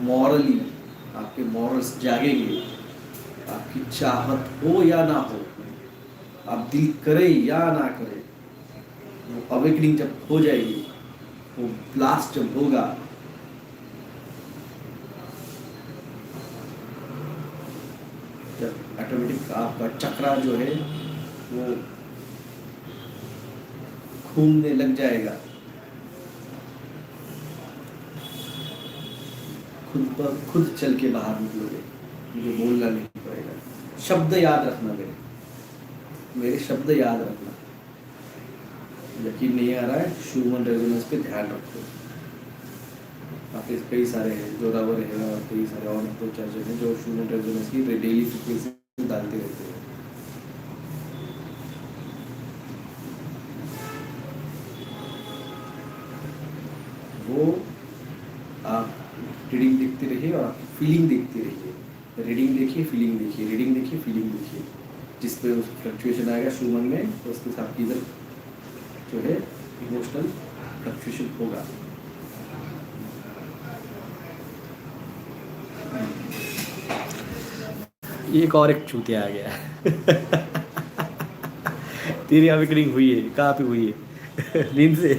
मॉरली आपके मॉरल्स जागेंगे, आपकी चाहत हो या ना हो, आप दिल करे या ना करे, वो अवेकनिंग जब हो जाएगी, वो ब्लास्ट जब होगा, जब ऑटोमेटिक आपका चक्रा जो है वो घूमने लग जाएगा, खुद पर खुद चल के बाहर निकलोगे, मुझे बोलना नहीं पड़ेगा। शब्द याद रखना, मेरे शब्द याद रखना। यकीन नहीं आ रहा है, ह्यूमन रेजोनेंस पे ध्यान रखो। आपके कई सारे हैं, जोरावर है और कई सारे और तो चर्चे हैं जो ह्यूमन रेजोनेंस की डेली फ्रीक्वेंसी डालते रहते हैं। वो आप रीडिंग देखते रहिए और आपकी फीलिंग देखते रहिए। रीडिंग देखिए, फीलिंग देखिए, रीडिंग देखिए, फीलिंग देखिए। जिस पे उस फ्लक्चुएशन आएगा ह्यूमन में, तो उसके साथ की इधर जो है इमोशनल फ्लक्चुएशन होगा। एक और एक चूतिया आ गया तेरी अवेकनिंग हुई है, कहाँ पे हुई है नींद से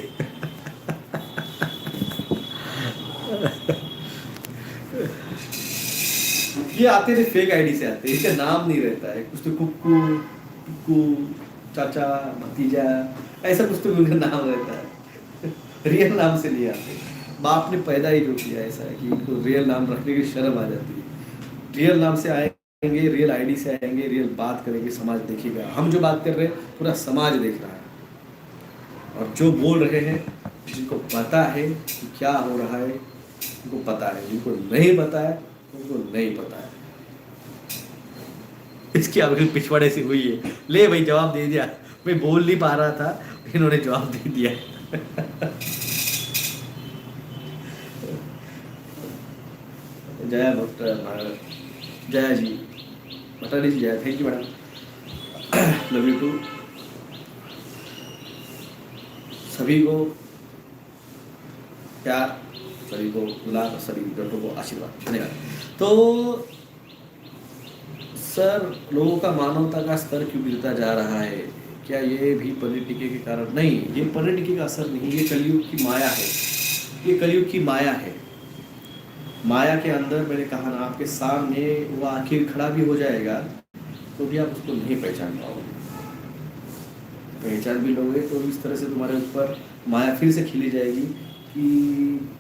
ये आते थे फेक आईडी से आते हैं, इसका नाम नहीं रहता है, कुछ तो कुक्कू, कुक्कू, चाचा, भतीजा, ऐसा कुछ तो उनका नाम रहता है रियल नाम से नहीं आते। बाप ने पैदा ही जो किया ऐसा है कि उनको रियल नाम रखने की शर्म आ जाती है। रियल नाम से आएंगे, रियल आईडी से आएंगे, रियल बात करेंगे, समाज देखेगा। हम जो बात कर रहे हैं पूरा समाज देख रहा है, और जो बोल रहे हैं जिनको पता है कि क्या हो रहा है उनको पता है, जिनको नहीं पता है उनको नहीं पता है। इसकी अभी पिछवाड़े से हुई है। ले भाई, जवाब दे दिया। मैं बोल नहीं पा रहा था, इन्होंने जवाब दे दिया जय भक्त भारत, जय जी भट्टारी जी, जय, thank you madam, love you too. सभी को प्यार सभी को गुलाब और सभी डॉक्टरों को आशीर्वाद। धन्यवाद। तो सर, लोगों का मानवता का स्तर क्यों गिरता जा रहा है? क्या ये भी पनीर टिक्के के कारण? नहीं, ये पनीर टिक्के का असर नहीं, ये कलयुग की माया है। ये कलयुग की माया है। माया के अंदर मैंने कहा ना, आपके सामने वो आखिर खड़ा भी हो जाएगा तो भी आप उसको नहीं पहचान पाओगे। पहचान भी लोगे तो इस तरह से तुम्हारे ऊपर माया फिर से खिली जाएगी कि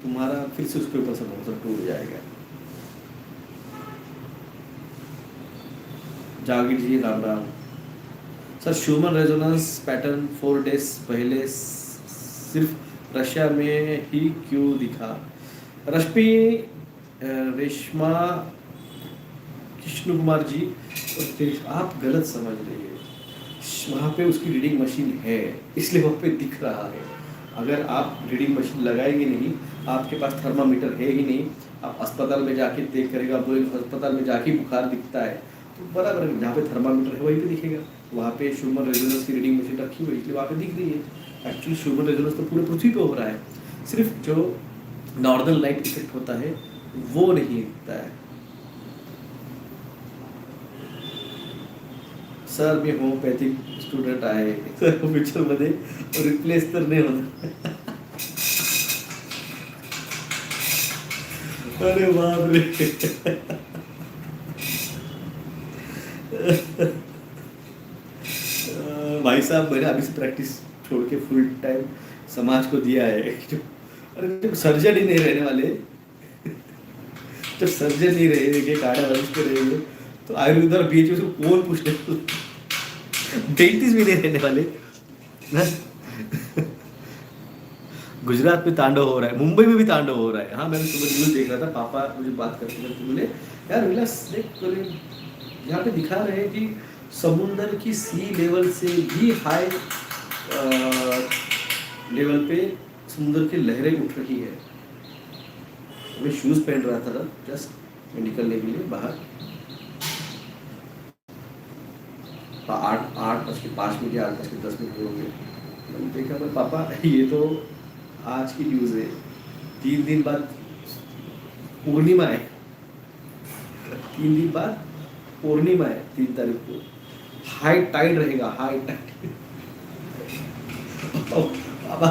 तुम्हारा फिर से उसके ऊपर सब टूट जाएगा। Jagir ji, Ram Ram. Sir, human resonance pattern 4 days पहले सिर्फ रशिया में ही क्यों दिखा? रश्मि रेशमा कृष्ण कुमार जी, आप गलत समझ रहे हैं। वहाँ पे उसकी रीडिंग मशीन है, इसलिए वहाँ पे दिख रहा है। अगर आप रीडिंग मशीन लगाएंगे नहीं, आपके पास थर्मामीटर है ही नहीं, आप अस्पताल में जाके देख करेगा, अस्पताल में जाके बुखार दिखता है तो बराबर जहाँ पे थर्मामीटर है वहीं पे दिखेगा। वहाँ पे ह्यूमन रेजोनेंस की रीडिंग मशीन रखी हुई, इसलिए वहाँ पे दिख रही है। एक्चुअली ह्यूमन रेजोनेंस तो पूरे पृथ्वी पे हो रहा है, सिर्फ जो नॉर्दर्न लाइट इफेक्ट होता है वो नहीं दिखता है। सर, मी होमिओपॅथिक स्टुडंट आहे, फ्युचर मध्ये रिप्लेस तर नाही होणार। अरे बाप रे। भाई साहब, मैंने अभी से प्रैक्टिस छोड़ के फुल टाइम समाज को दिया है। अरे जब सर्जन ही नहीं रहने वाले, जब सर्जन नहीं रहेंगे, काढ़ा वरिष्ठ रहेंगे तो आयुर्वेद और बीएचयू से कौन पूछने? डेंटिस्ट भी नहीं रहने वाले। गुजरात में तांडव हो रहा है, मुंबई में भी तांडव हो रहा है। हाँ, मैंने सुबह न्यूज देख रहा था, पापा मुझे बात करते करते बोले, यार विलास देख, यहाँ पे दिखा रहे हैं कि समुंदर की सी लेवल से भी हाई लेवल पे समुद्र की लहरें उठ रही है। मैं शूज पहन रहा था जस्ट निकलने के लिए बाहर, 8:05 या 8:10 हो गए। मैंने देखा, मैं पापा ये तो आज की न्यूज है, 3 दिन बाद पूर्णिमा है, 3 दिन बाद पूर्णिमा है, 3 तारीख को हाई टाइड रहेगा, हाई टाइड। अब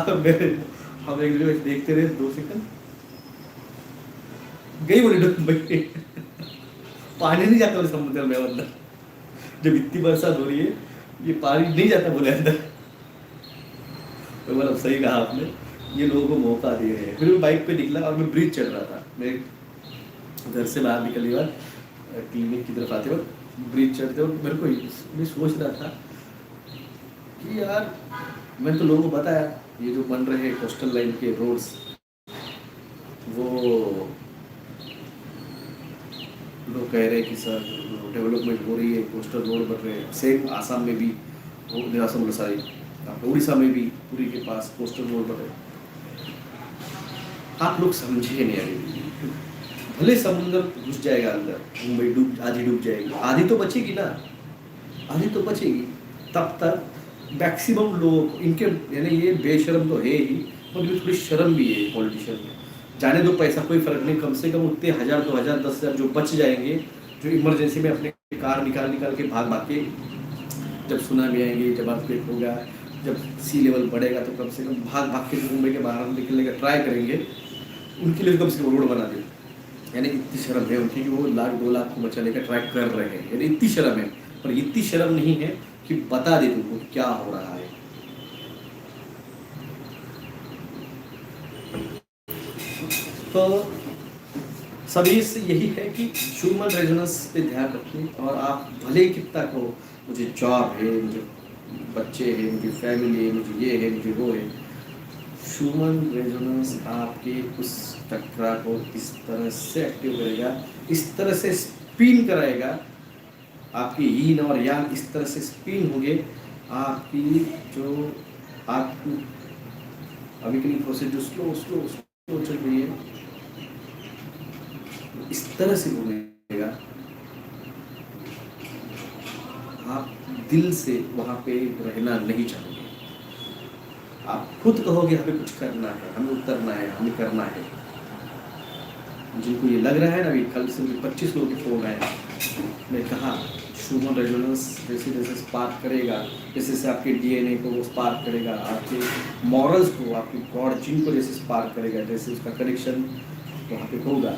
हम एक जगह देखते रहे 2 सेकंड, गई बोली मुंबई। पानी नहीं जाता बोले समुद्र में अंदर, जब इतनी बरसात हो रही है ये पानी नहीं जाता बोले अंदर। तो मतलब सही कहा आपने, ये लोगों को मौका दे रहे हैं। फिर मैं बाइक पे निकला और मैं ब्रिज चढ़ रहा था। मैं घर से बाहर निकलने के बाद क्लिनिक की तरफ आते वक्त ब्रिज चढ़ते वक्त मेरे को मैं सोच रहा था कि यार, मैंने तो लोगों को बताया ये जो बन रहे हैं कोस्टल लाइन के रोड्स, वो लोग कह रहे हैं कि सर डेवलपमेंट हो रही है, कोस्टल रोड बन रहे हैं। सेम आसाम में भी, आसाम सारी उड़ीसा में भी पुरी के पास कोस्टल रोड बन रहे हैं। आप लोग समझे नहीं अभी, भले समुद्र घुस जाएगा अंदर, मुंबई आधी डूब जाएगी, आधी तो बचेगी ना, आधी तो बचेगी। तब तक मैक्सिमम लोग इनके, यानी ये बेशरम तो है ही, और ये थोड़ी शर्म भी है पॉलिटिशियन में। जाने दो, पैसा कोई फर्क नहीं, कम से कम उतने 1000, 2000, 10,000 जो बच जाएंगे, जो इमरजेंसी में अपने कार निकाल के भाग के, जब सुनामी आएंगे, जब अर्थक्वेक होगा, जब सी लेवल बढ़ेगा, तो कम से कम भाग के मुंबई के बाहर निकलने का ट्राई करेंगे। उनके लिए कम से कम रोड बना दे। यानी इतनी शर्म है उनकी कि वो 1 लाख 2 लाख को बचाने का ट्राई कर रहे हैं, यानी इतनी शर्म है। पर इतनी शर्म नहीं है कि बता दे तुमको क्या हो रहा है। तो सभी से यही है कि ह्यूमन रेजोनेंस पे ध्यान रखिए। और आप भले ही कितना कहो, मुझे जॉब है, मुझे बच्चे हैं, मुझे फैमिली है, मुझे ये है, मुझे वो है, ह्यूमन रेजोनेंस आपके उस चक्रा को इस तरह से एक्टिव करेगा, इस तरह से स्पिन कराएगा, आपकी यीन और यांग इस तरह से स्पिन होंगे, आपकी जो आपकी अभी के लिए प्रोसेस जो स्लो स्लो स्लो चल रही है, इस तरह से घूमेगा, आप दिल से वहां पे रहना नहीं चाहोगे। आप खुद कहोगे हमें कुछ करना है, हमें उतरना है, हमें करना है। जिनको ये लग रहा है ना, अभी कल से मुझे 25 लोगों के फ़ोन आए, मैं कहा ह्यूमन रेजोनेंस जैसे जैसे स्पार्क करेगा, जैसे जैसे आपके डीएनए को वो स्पार्क करेगा, आपके मॉरल्स को, आपके गॉड जिन को जैसे स्पार्क करेगा, जैसे उसका कनेक्शन वहाँ पे होगा।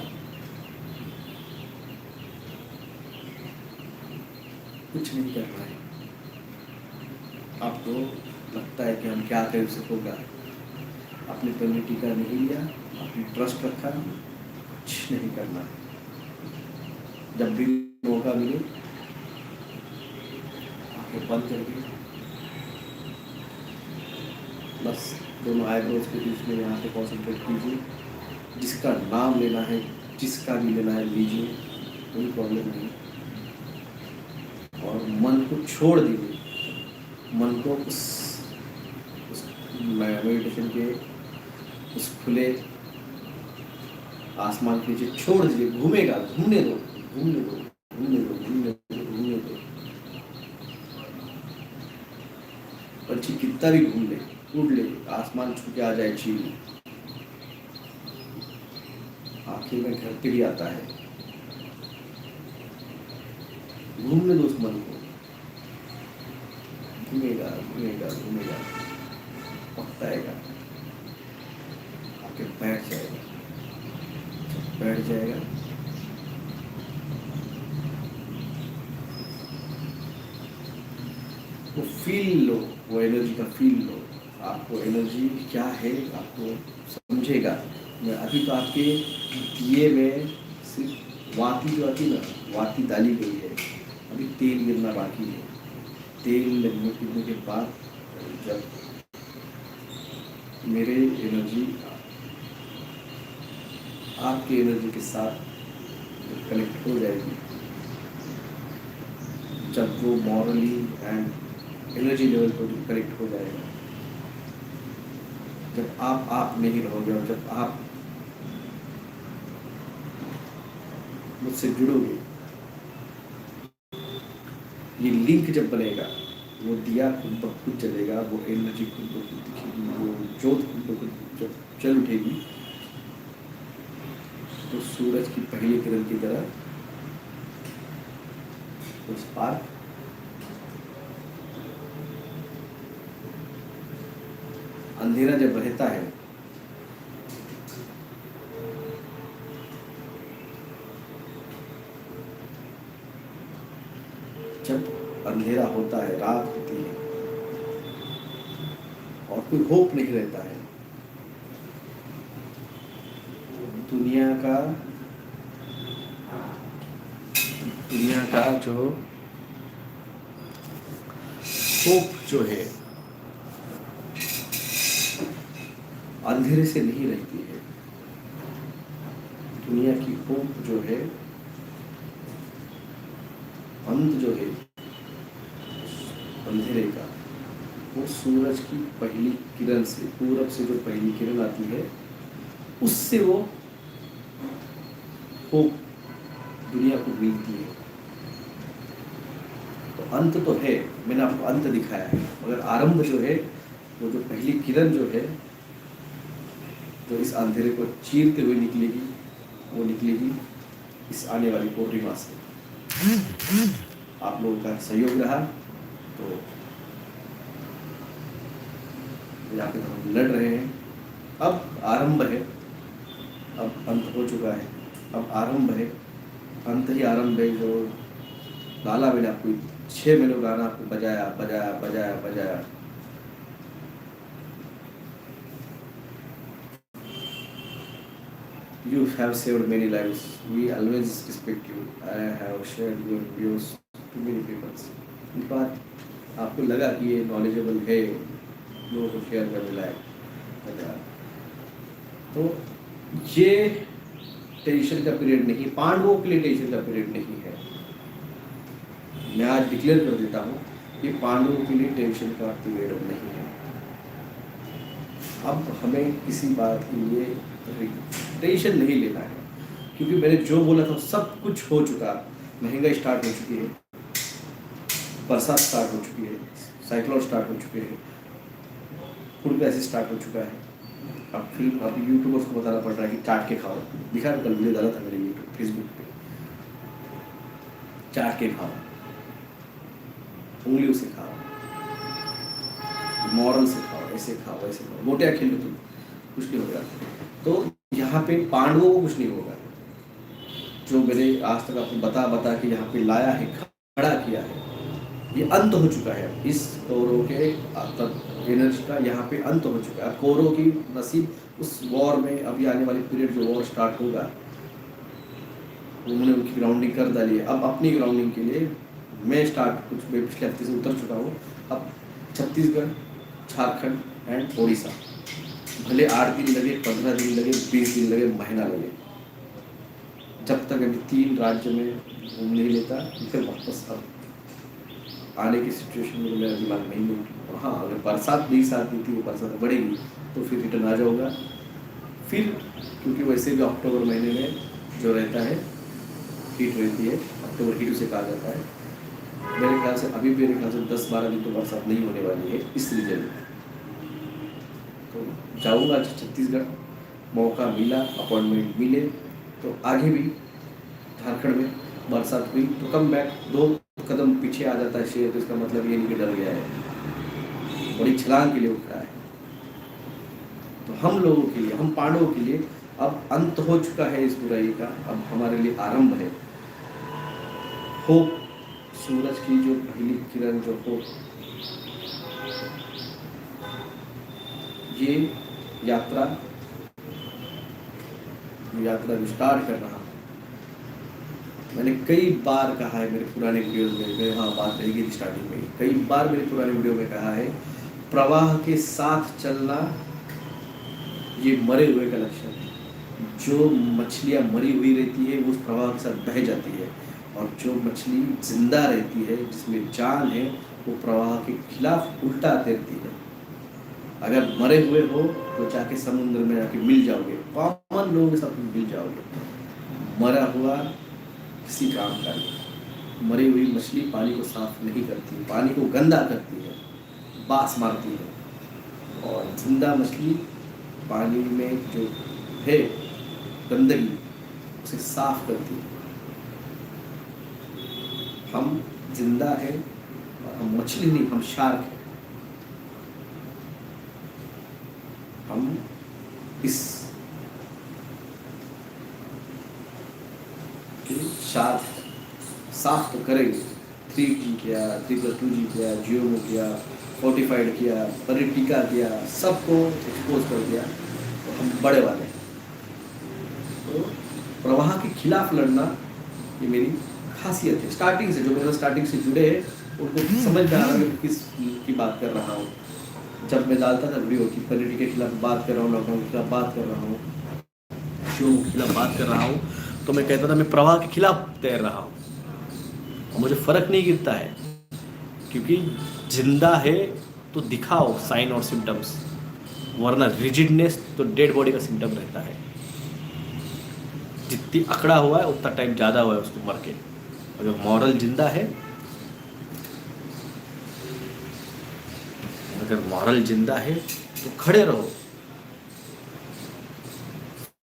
कुछ नहीं करना है। आपको लगता है कि हम क्या करें उससे होगा, अपने पर में टीका नहीं लिया, अपनी ट्रस्ट रखा, कुछ नहीं करना है। जब भी मौका मिले आंखें बंद करके बस दोनों आईब्रोज के बीच में यहाँ पे कॉन्सेंट्रेट कीजिए। जिसका नाम लेना है, जिसका भी लेना है लीजिए, कोई प्रॉब्लम नहीं। और मन को छोड़ दीजिए, मन को उस मेडिटेशन के उस खुले आसमान के नीचे छोड़ दीजिए। घूमेगा, घूमने दो, घूमने दो, घूमने दो, घूमने दो, घूमने दो। पंछी कितना भी घूम ले, उड़ ले, आसमान छू के आ जाए चील, आखिर में घर पे ही आता है। घूमने दो उस मन को, घूमेगा, घूमेगा, घूमेगा, पकता आएगा, आके बैठ जाएगा। बैठ जाएगा वो फील लो, वो एनर्जी का फील लो। आपको एनर्जी क्या है आपको समझेगा। मैं अभी तो आपके दिए में सिर्फ वाती जो आती ना, वाती डाली गई है, अभी तेल गिरना बाकी है। तेल गिरने के बाद जब मेरे एनर्जी आपकी एनर्जी के साथ कनेक्ट हो जाएगी, जब वो मॉरली एंड एनर्जी लेवल पर कनेक्ट हो जाएगा, जब आप नहीं रहोगे और जब आप मुझसे जुड़ोगे, ये लिंक जब बनेगा, वो दिया खुद ब खुद जलेगा, वो एनर्जी खुद ब खुद दिखेगी, वो जोत खुद ब खुद जब चल उठेगी तो सूरज की पहली किरण की तरह वो स्पार्क अंधेरा जब रहता है जब अंधेरा होता है, रात होती है और कोई होप नहीं रहता है, दुनिया का जो होप जो है अंधेरे से नहीं रहती है। दुनिया की होप जो है, अंत जो है अंधेरे का, वो सूरज की पहली किरण से, पूरब से जो पहली किरण आती है उससे वो होप दुनिया को मिलती है। तो अंत तो है, मैंने आपको अंत दिखाया है, मगर आरंभ जो है, वो जो पहली किरण जो है, जो इस अंधेरे को चीरते हुए निकलेगी, वो निकलेगी इस आने वाली पूर्णिमा से। आप लोगों का सहयोग रहा तो यहाँ पे हम लड़ रहे हैं। अब आरंभ है, अब अंत हो चुका है, अब आरंभ है, अंत ही आरंभ है। जो गाना मैंने आपको 6 महीने गाना आपको बजाया बजाया बजाया बजाया, you have saved many lives, we always respect you, I have shared your views to many people। इस बात आपको लगा कि ये नॉलेजेबल है, लोगों को शेयर करने लायक, तो ये टेंशन का पीरियड नहीं, पांडवों के लिए टेंशन का पीरियड नहीं है। मैं आज डिक्लेयर कर देता हूँ कि पांडवों के लिए टेंशन का पीरियड नहीं है। अब हमें किसी बात के लिए टेंशन नहीं लेना है, क्योंकि मैंने जो बोला था सब कुछ हो चुका। महंगाई स्टार्ट हो चुकी है, बरसात स्टार्ट हो चुकी है, साइक्लोन स्टार्ट हो चुके हैं, फूड क्राइसिस स्टार्ट हो चुका है, अब फिर अब यूट्यूबर्स को बताना पड़ रहा है कि चाट के खाओ। दिखा कल वीडियो डाला था मेरे यूट्यूब फेसबुक पे, चाट के खाओ, उंगलियों से खाओ, मॉरल से खाओ, ऐसे खाओ ऐसे खाओ, मोटिया खेल लो तुम, कुछ नहीं होगा। तो यहाँ पे पांडवों को कुछ नहीं होगा। जो मेरे आज तक आपको बता बता के यहाँ पे लाया है, खड़ा किया है, ये अंत हो चुका है। इस कौरवों के एनर्जी का यहाँ पे अंत हो चुका है। कौरवों की नसीब उस वॉर में, अभी आने वाली पीरियड जो वॉर स्टार्ट होगा, उन्होंने उनकी ग्राउंडिंग कर डाली है। अब अपनी ग्राउंडिंग के लिए मैं पिछले हफ्ते से उतर चुका हूँ। अब छत्तीसगढ़, झारखंड एंड उड़ीसा, भले 8 दिन लगे, 15 दिन लगे, 20 दिन लगे, महीना लगे, जब तक अभी 3 राज्य में घूम नहीं लेता, फिर वापस अब आने की सिचुएशन में मेरा दिमाग नहीं है। हाँ, अगर बरसात नहीं साथ दी थी, वो बरसात बढ़ेगी तो फिर रिटर्न आ जाऊँगा फिर, क्योंकि वैसे भी अक्टूबर महीने में जो रहता है हीट रहती है, अक्टूबर हीट उसे कहा जाता है। मेरे ख्याल से अभी मेरे ख्याल से 10-12 दिन तो बरसात नहीं होने वाली है इस रीजन में। तो जाऊँगा छत्तीसगढ़, मौका मिला, अपॉइंटमेंट मिले तो आगे भी झारखंड में बरसात हुई तो कम बैक 2 कदम पीछे आ जाता है शेर, तो इसका मतलब ये नहीं कि डर गया है, बड़ी छलांग के लिए उठ रहा है। तो हम लोगों के लिए, हम पांडवों के लिए अब अंत हो चुका है इस बुराई का, अब हमारे लिए आरंभ है। होप, सूरज की जो पहली किरण जो हो, ये यात्रा जो स्टार्ट कर रहा, मैंने कई बार कहा है मेरे पुराने वीडियोज में, हाँ बात रहेगी स्टार्टिंग में, कई बार मेरे पुराने वीडियो में कहा है, प्रवाह के साथ चलना ये मरे हुए का लक्षण है। जो मछलियाँ मरी हुई रहती है वो उस प्रवाह के साथ बह जाती है, और जो मछली जिंदा रहती है, जिसमें जान है, वो प्रवाह के खिलाफ उल्टा तैरती है। अगर मरे हुए हो तो जाके समुद्र में जाके मिल जाओगे, कॉमन लोगों के साथ मिल जाओगे। मरा हुआ किसी काम का नहीं। मरी हुई मछली पानी को साफ नहीं करती, पानी को गंदा करती है, बास मारती है, और जिंदा मछली पानी में जो है गंदगी उसे साफ करती है। हम जिंदा हैं और हम मछली नहीं, हम शार्क हैं। हम इस शार्क साफ तो करेंगे। 3G किया, 3+2G किया, जियो में किया, फोर्टिफाइड किया, पनीर टीका किया, सबको एक्सपोज कर दिया, तो हम बड़े वाले हैं। तो प्रवाह के खिलाफ लड़ना ये मेरी खासियत है। स्टार्टिंग से, जो मेरे स्टार्टिंग से जुड़े हैं उनको समझ में आ रहा है मैं किस की बात कर रहा हूँ। जब मैं डालता था वीडियो की पनीर के खिलाफ बात कर रहा हूँ, लॉकडाउन के खिलाफ बात कर रहा हूँ, शो के खिलाफ बात कर रहा हूँ, तो मैं कहता था मैं प्रवाह के खिलाफ तैर रहा हूँ, और मुझे फर्क नहीं गिरता है, क्योंकि जिंदा है तो दिखाओ साइन और सिम्टम्स, वरना रिजिडनेस तो डेड बॉडी का सिम्टम रहता है। जितनी अकड़ा हुआ है उतना टाइम ज़्यादा हुआ है उसको मर के। अगर मॉरल जिंदा है, अगर मॉरल जिंदा है तो खड़े रहो,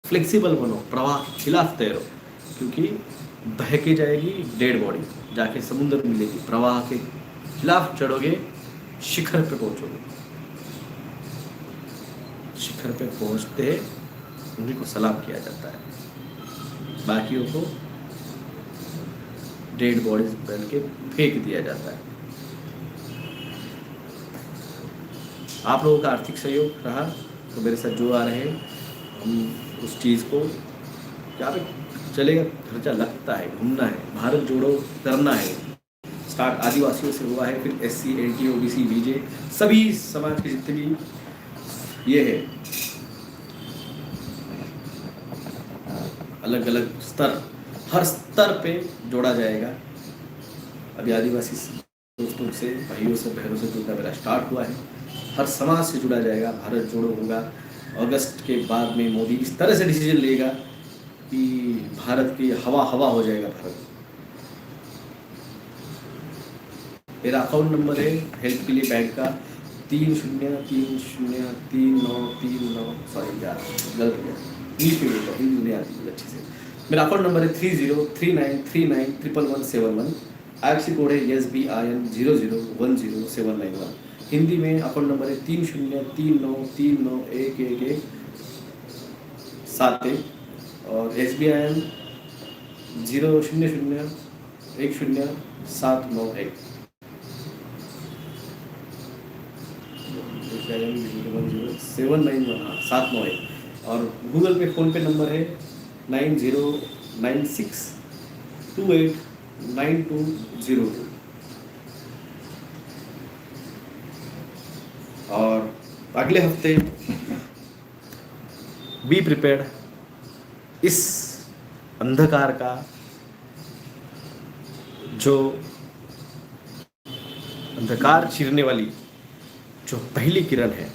फ्लेक्सिबल बनो, प्रवाह के खिलाफ तैरो, क्योंकि बह के जाएगी डेड बॉडी, जाके समुद्र मिलेगी। प्रवाह के खिलाफ चढ़ोगे, शिखर पे पहुंचोगे। शिखर पे पहुंचते उन्हीं को सलाम किया जाता है, बाकियों को डेड बॉडीज बन के फेंक दिया जाता है। आप लोगों का आर्थिक सहयोग रहा तो मेरे साथ जो आ रहे हैं, हम उस चीज़ को क्या पे चलेगा, खर्चा लगता है, घूमना है, भारत जोड़ो करना है। स्टार्ट आदिवासियों से हुआ है, फिर SC, NT, OBC, BJ, सभी समाज के जितने भी ये है, अलग अलग स्तर, हर स्तर पे जोड़ा जाएगा। अभी आदिवासी दोस्तों से, भाइयों से, बहनों से जुड़ना मेरा स्टार्ट हुआ है। हर समाज से जुड़ा जाएगा, भारत जोड़ो होगा। अगस्त के बाद में मोदी इस तरह से डिसीजन लेगा कि भारत की हवा हो जाएगा भारत। मेरा अकाउंट नंबर है हेल्प के लिए बैंक का 30303939, सॉरी यार गलत हो गया, इंग्लिश में बोलता हूँ, हिंदी नहीं आती मुझे अच्छे से। मेरा अकाउंट नंबर है 3039391111। IFSC कोड है SBIN 00107191। हिंदी में अकाउंट नंबर है 3039391117 और SBIN 00010791। 791, हाँ 791। और गूगल पे फ़ोनपे नंबर है 9096289202। और अगले हफ्ते बी प्रिपेयर्ड, इस अंधकार का जो अंधकार चीरने वाली जो पहली किरण है,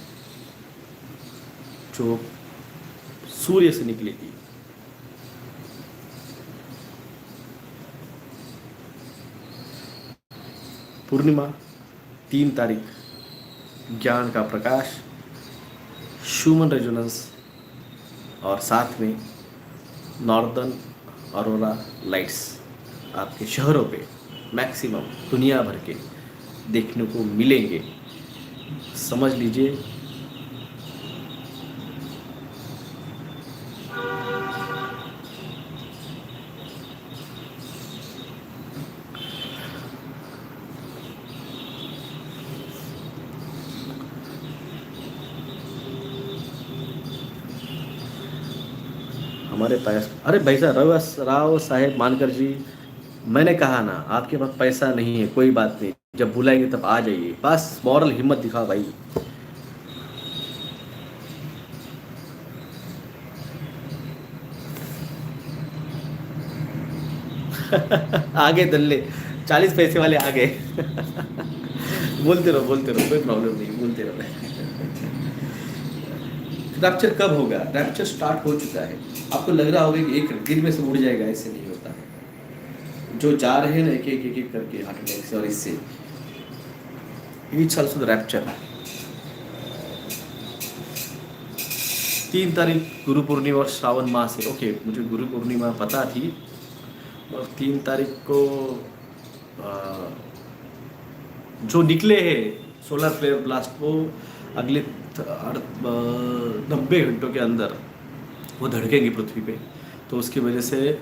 जो सूर्य से निकलेगी, पूर्णिमा 3 तारीख, ज्ञान का प्रकाश, शूमन रेजोनेंस और साथ में नॉर्दर्न ऑरोरा लाइट्स आपके शहरों पे मैक्सिमम दुनिया भर के देखने को मिलेंगे। समझ लीजिए हमारे पास, अरे भाई साहब राव साहेब मानकर जी, मैंने कहा ना आपके पास पैसा नहीं है, कोई बात नहीं, जब बुलाएंगे तब आ जाइए, बस मॉरल हिम्मत दिखाओ भाई। आगे दल्ले 40 पैसे वाले आ गए। बोलते रहो कोई प्रॉब्लम नहीं, बोलते रहो। रैप्चर कब होगा? रैप्चर स्टार्ट हो चुका है। आपको लग रहा होगा कि एक दिन में से उड़ जाएगा, ऐसे नहीं होता है। जो जा रहे हैं ना एक एक करके हार्ट अटैक से और इससे, इट्स आल्सो द रैप्चर। 3 तारीख गुरु पूर्णिमा और श्रावण मास है। ओके, मुझे गुरु पूर्णिमा पता थी और 3 तारीख को जो निकले हैं सोलर फ्लेयर ब्लास्ट, वो अगले 90 घंटों के अंदर वो धड़केंगे पृथ्वी पे। तो उसकी वजह से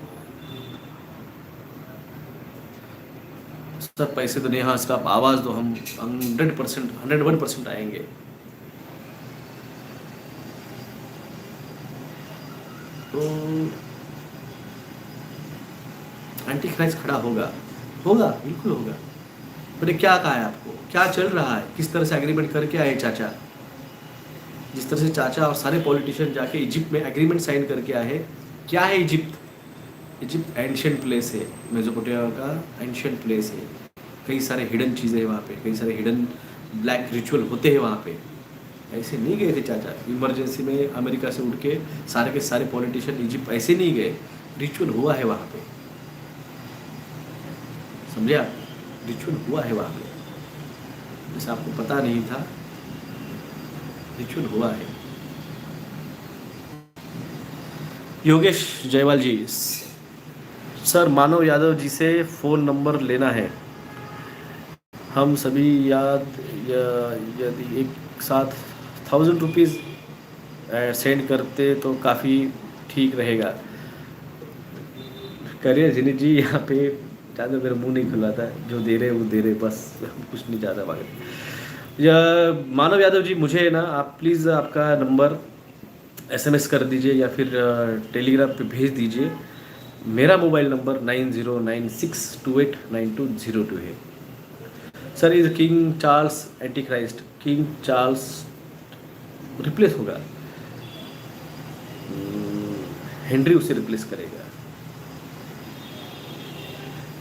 सब पैसे तो नहीं, हाँ इसका आवाज़ दो, हम 101% आएंगे। तो एंटी क्राइस्ट खड़ा होगा बिल्कुल होगा। मैंने क्या कहा है आपको, क्या चल रहा है, किस तरह से एग्रीमेंट करके आए चाचा। जिस तरह से चाचा और सारे पॉलिटिशियन जाके इजिप्ट में एग्रीमेंट साइन करके आए। क्या है इजिप्ट एंशियंट प्लेस है, मेसोपोटामिया का एंशियंट प्लेस है। कई सारे हिडन चीज़ें हैं वहाँ पे, कई सारे हिडन ब्लैक रिचुअल होते हैं वहाँ पे। ऐसे नहीं गए थे चाचा इमरजेंसी में अमेरिका से उठ के, सारे के सारे पॉलिटिशियन इजिप्ट ऐसे नहीं गए, रिचुअल हुआ है वहाँ पे, समझे आप? रिचुअल हुआ है वहाँ पे, जैसे आपको पता नहीं था, रिचुअल हुआ है। योगेश जयवाल जी, सर मानव यादव जी से फ़ोन नंबर लेना है, हम सभी यदि एक साथ 1000 रुपीज़ सेंड करते तो काफ़ी ठीक रहेगा। करिए जिनित जी, यहाँ पे ज़्यादा मेरा मुंह नहीं खुलाता है, जो दे रहे वो दे रहे, बस कुछ नहीं ज़्यादा मांगे। या मानव यादव जी, मुझे ना आप प्लीज़ आपका नंबर SMS कर दीजिए या फिर टेलीग्राम पे भेज दीजिए। मेरा मोबाइल नंबर 9096289202 है। Sir is king Charles anti Christ, king Charles replace होगा, हेनरी उसे रिप्लेस करेगा।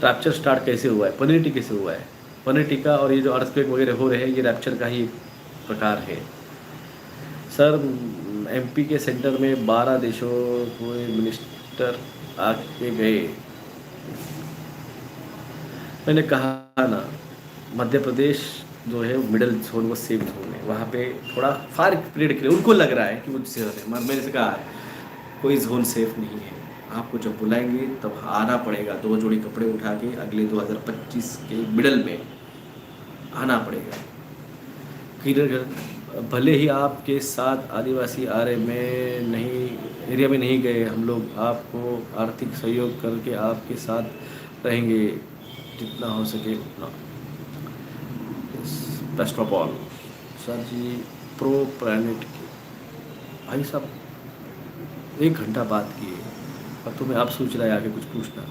रैप्चर स्टार्ट कैसे हुआ है, पनीर टी कैसे हुआ है? पनीर टीका और ये जो अर्थक्वेक वगैरह हो रहे हैं, ये रैप्चर का ही एक प्रकार है। सर MP के सेंटर में 12 देशों के मिनिस्टर आके गए। मैंने कहा ना, मध्य प्रदेश जो है मिडल जोन वो सेफ जोन है, वहाँ पे थोड़ा फार पीरियड के लिए उनको लग रहा है कि वो सेफ है, मगर मैंने से कहा कोई जोन सेफ नहीं है। आपको जब बुलाएंगे तब आना पड़ेगा, 2 जोड़ी कपड़े उठा के अगले 2025 के मिडल में आना पड़ेगा। किधर भले ही आपके साथ आदिवासी आर्य में नहीं एरिया में नहीं गए, हम लोग आपको आर्थिक सहयोग करके आपके साथ रहेंगे जितना हो सके उतना। Best of all sir ji, प्रो प्लानिट के भाई साहब 1 घंटा बात किए और तुम्हें आप सोच रहा है आगे कुछ पूछना।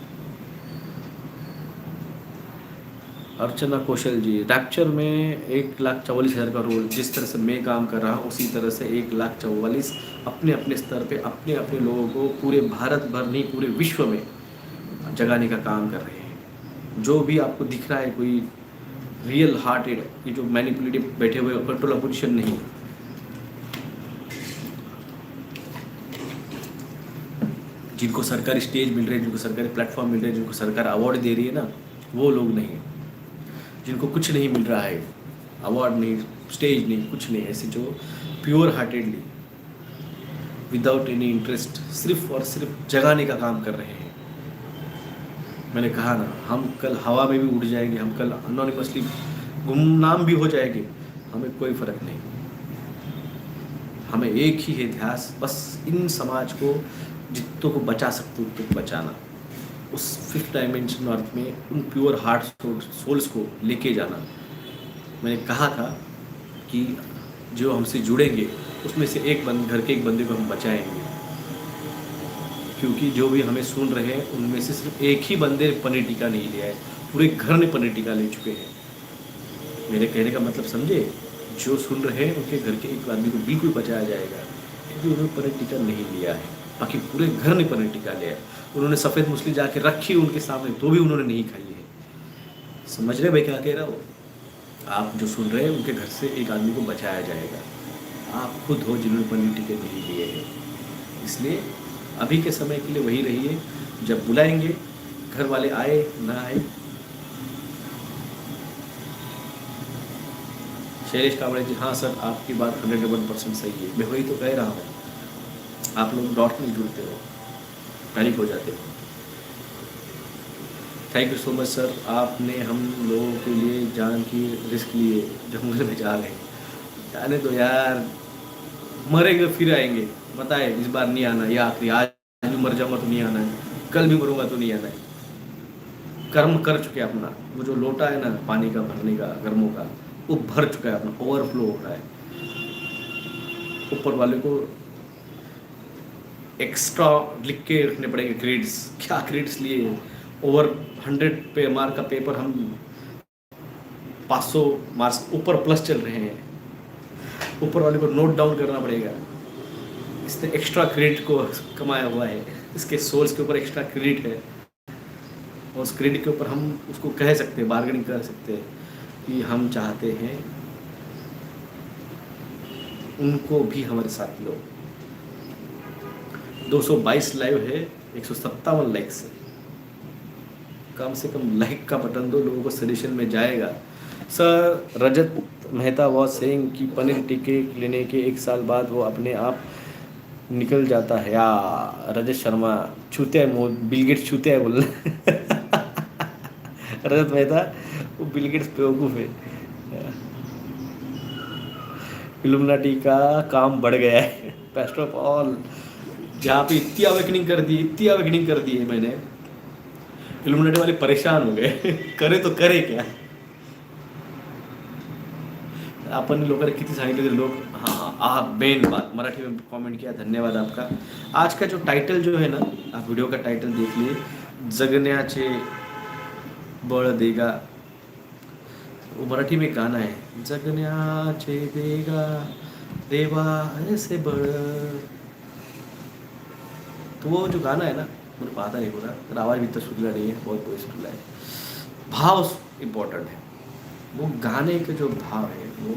अर्चना कौशल जी, रैप्चर में 1,44,000 का रोल, जिस तरह से मैं काम कर रहा हूँ उसी तरह से 1,44,000 अपने अपने स्तर पे अपने अपने लोगों को पूरे भारत भर नहीं पूरे विश्व में जगाने का काम कर रहे हैं। जो भी आपको दिख रहा है कोई रियल हार्टेड, ये जो मैनिपुलेटिव बैठे हुए कंट्रोल अपोजिशन नहीं, जिनको सरकारी स्टेज मिल रहे हैं, जिनको सरकारी प्लेटफॉर्म मिल रहे हैं, जिनको सरकार अवार्ड दे रही है ना, वो लोग नहीं, जिनको कुछ नहीं मिल रहा है, अवार्ड नहीं, स्टेज नहीं, कुछ नहीं, ऐसे जो pure heartedly without any interest सिर्फ और सिर्फ जगाने का काम कर रहे हैं। मैंने कहा ना, हम कल हवा में भी उड़ जाएंगे, हम कल अनोनिमसली गुमनाम भी हो जाएंगे, हमें कोई फर्क नहीं। हमें एक ही है ध्यास, बस इन समाज को जितनों को बचा सकते उतनों को बचाना, उस 5th डायमेंशन अर्थ में उन प्योर हार्ट सोल्स को लेके जाना। मैंने कहा था कि जो हमसे जुड़ेंगे उसमें से घर के एक बंदे को हम बचाएंगे, क्योंकि जो भी हमें सुन रहे हैं उनमें से सिर्फ एक ही बंदे पनीर टीका नहीं लिया है, पूरे घर ने पनीर टीका ले चुके हैं। मेरे कहने का मतलब समझे, जो सुन रहे हैं उनके घर के एक आदमी को बिल्कुल बचाया जाएगा, क्योंकि उन्होंने पनीर टीका नहीं लिया है, बाकी पूरे घर ने पनीर टीका लिया है। उन्होंने सफ़ेद मूसली जाके रखी उनके सामने तो भी उन्होंने नहीं खाई है। समझ रहे भाई क्या कह रहा हो? आप जो सुन रहे हैं उनके घर से एक आदमी को बचाया जाएगा। आप खुद हो जिन्होंने पनीर टीके नहीं लिए हैं, इसलिए अभी के समय के लिए वही रहिए। जब बुलाएंगे घर वाले आए ना आए। शैलेश कावड़े जी, हाँ सर आपकी बात 101% सही है, मैं वही तो कह रहा हूँ। आप लोग डॉट नहीं जुड़ते हो, पैनिक हो जाते हो। Thank you so much sir, आपने हम लोगों के लिए जान की रिस्क लिए, जंगल में जा रहे हैं। जाने दो यार, मरेंगे फिर आएंगे, बताए इस बार नहीं आना, या आखिरी आज भी मर जाऊंगा तो नहीं आना है, कल भी मरूंगा तो नहीं आना है। कर्म कर चुके अपना, वो जो लोटा है ना पानी का भरने का गर्मों का, वो भर चुका है अपना, ओवरफ्लो हो रहा है। ऊपर वाले को एक्स्ट्रा लिख के रखने पड़ेंगे क्रेडिट्स। क्या क्रेडिट्स लिए? ओवर 100 पे मार्क का पेपर हम 500 मार्क्स ऊपर प्लस चल रहे हैं। ऊपर वाले को नोट डाउन करना पड़ेगा, इसने एक्स्ट्रा क्रेडिट को कमाया हुआ है, इसके सोर्स के ऊपर एक्स्ट्रा क्रेडिट है, और उस क्रेडिट के ऊपर हम उसको कह सकते हैं, बार्गेनिंग कर सकते हैं कि हम चाहते हैं उनको भी हमारे साथ लो। 222 लाइव है, 157 लाइक्स है। कम से कम लाइक का बटन दो, लोगों को सजेशन में जाएगा। Sir Rajat Mehta was saying कि पनीर टिक्के लेने के 1 साल बाद वो अपने आप निकल जाता है। या रजत शर्मा छूते है, बिल गेट्स छूते है बोल रजत मेहता वो बिल गेट्स बेवकूफ़ है। इल्यूमिनाटी का काम बढ़ गया है। बेस्ट ऑफ ऑल, जहाँ पे इतनी अवेकनिंग कर दी है मैंने, इल्यूमिनाटी वाले परेशान हो गए करे तो करे क्या? आपण लोकांना किती सांगितलं तरी लोग हाँ मेन बात मराठी में कमेंट किया, धन्यवाद आपका। आज का जो टाइटल जो है ना, आप वीडियो का टाइटल देख लिए, जगण्याचे बळ देगा। वो मराठी में गाना है, जगण्याचे देगा देवा ऐसे बळ। तो वो जो गाना है ना, मुझे पता नहीं पूरा, तो आवाज़ भी तो सुधला नहीं है, बहुत सुधला है। भाव इम्पोर्टेंट है, वो गाने के जो भाव है, वो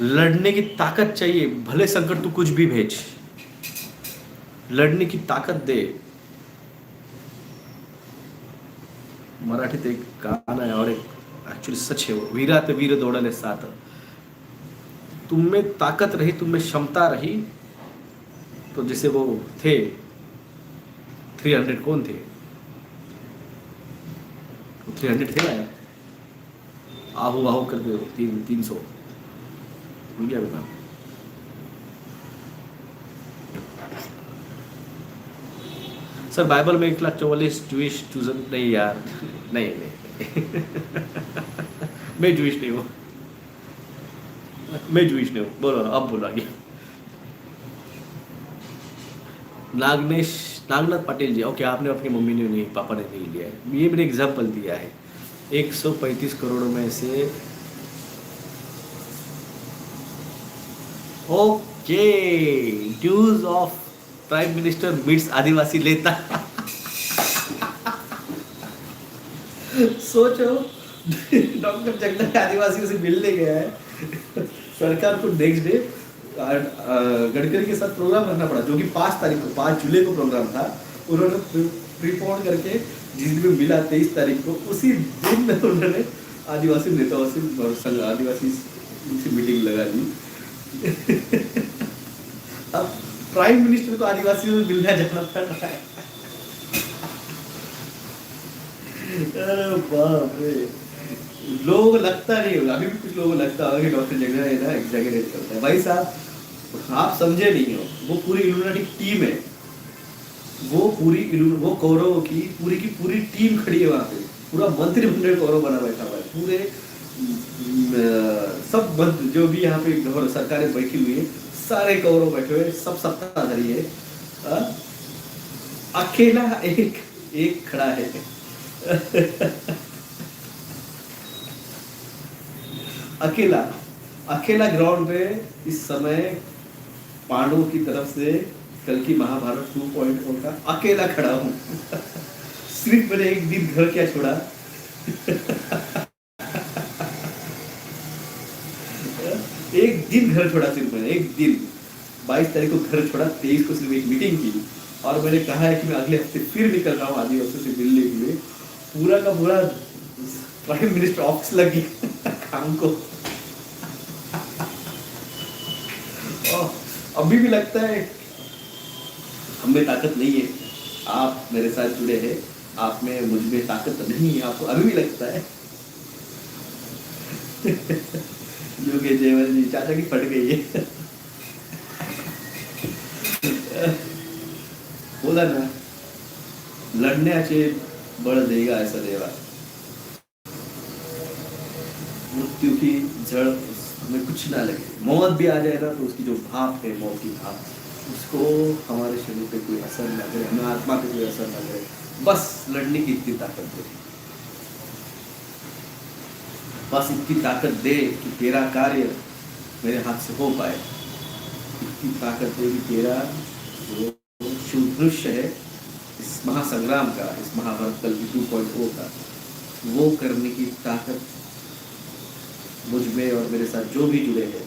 लड़ने की ताकत चाहिए। भले संकट तू कुछ भी भेज, लड़ने की ताकत दे। मराठीत एक गाणं आहे और एक एक्चुअली सच है वो, वीरात वीर दौड़ले साथ। तुम में ताकत रही, तुम में क्षमता रही, तो जैसे वो थे 300, कौन थे वो? 300 थे ना, आहू आहू करके 300 भूल गया मैं। सर बाइबल में 1,44,000 जूइश चूजन नहीं यार, नहीं नहीं मैं जूइश नहीं हूँ, मैं जूइश नहीं हूँ। बोलो अब बोलो आगे। नागनाथ पटेल जी, ओके, आपने अपनी मम्मी ने नहीं, पापा ने नहीं लिया है, ये मैंने एग्जाम्पल दिया है। 135 करोड़ में से okay, dues of prime minister meets Adivasi नेता। सोचो, डॉक्टर जगदम्बा आदिवासियों से मिलने गया है, सरकार को नेक्स्ट डे गडकरी के साथ प्रोग्राम रखना पड़ा, जो कि 5 जुलाई को प्रोग्राम था। उन्होंने प्रीपोन करके जिस दिन मिला 23 तारीख को, उसी दिन में उन्होंने आदिवासी नेताओं से आदिवासी मीटिंग लगा दी। अब प्राइम मिनिस्टर को आदिवासियों से मिलने जाना पड़ रहा है। अरे बाप रे, लोग लगता नहीं होगा, अभी भी कुछ लोगों को लगता होगा कि डॉक्टर जगदम्बा है ना एग्जैगरेट करता है। भाई साहब, आप समझे नहीं हो, वो पूरी इल्यूमिनाटी टीम है, वो कौरवों की पूरी टीम खड़ी है वहां पे, पूरा मंत्रिमंडल कौरव बना बैठा हुआ है, पूरे सब मंत्री जो भी यहाँ पे सरकारें बैठी हुई है, सारे कौरव बैठे हुए, सब सत्ताधारी है, अकेला एक खड़ा है। अकेला ग्राउंड पे इस समय पांडवों की तरफ से कल की महाभारत 2.0 का अकेला खड़ा हूं। सिर्फ मैंने एक दिन घर क्या छोड़ा, एक दिन घर छोड़ा, सिर्फ मैंने एक दिन 22 तारीख को घर छोड़ा, 23 को सिर्फ एक मीटिंग की, और मैंने कहा है कि मैं अगले हफ्ते फिर निकल रहा हूँ आदिवासियों से मिलने के लिए। पूरा का पूरा प्राइम मिनिस्टर ऑफिस लग गया काम को। अभी भी लगता है हम में ताकत नहीं है, आप मेरे साथ जुड़े हैं, आप में मुझ में ताकत नहीं है, आपको अभी भी लगता है। योगेश जयवल जी, चाचा की फट गई है। बोला ना, लढण्याचे बळ देगा ऐसा देवा, मृत्यु की जड़ में कुछ ना लगे, मौत भी आ जाए ना तो उसकी जो भाप है, मौत की भाप, उसको हमारे शरीर पे कोई असर ना करे, हमारे आत्मा पे कोई असर ना करे, बस लड़ने की इतनी ताकत दे, बस इतनी ताकत दे कि तेरा कार्य मेरे हाथ से हो पाए, इतनी ताकत दे कि तेरा जो शुभदृश्य है इस महासंग्राम का, इस महाभारत कल की 2.0 का, वो करने की ताकत मुझ में और मेरे साथ जो भी जुड़े हैं,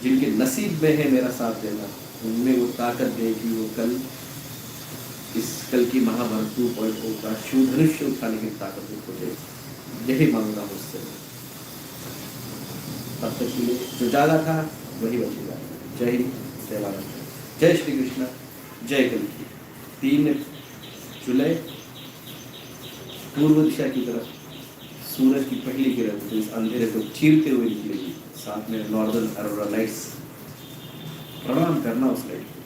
जिनके नसीब में है मेरा साथ देना, उनमें वो ताकत दे कि वो कल की महाभारत 2.0 का शुभदृश्य उठाने की ताकत उनको दे। यही मांगना मुझसे। तब तक के लिए जो जागा था वही बचेगा। जय हिंद, जय भारत, जय श्री कृष्ण, जय कल्की। 3 जुलाई पूर्व दिशा की तरफ सूरज की पहली किरण जो इस अंधेरे को चीरते हुए निकलेगी, साथ में नॉर्दर्न अरोरा लाइट्स। प्रणाम करना उस लाइट को।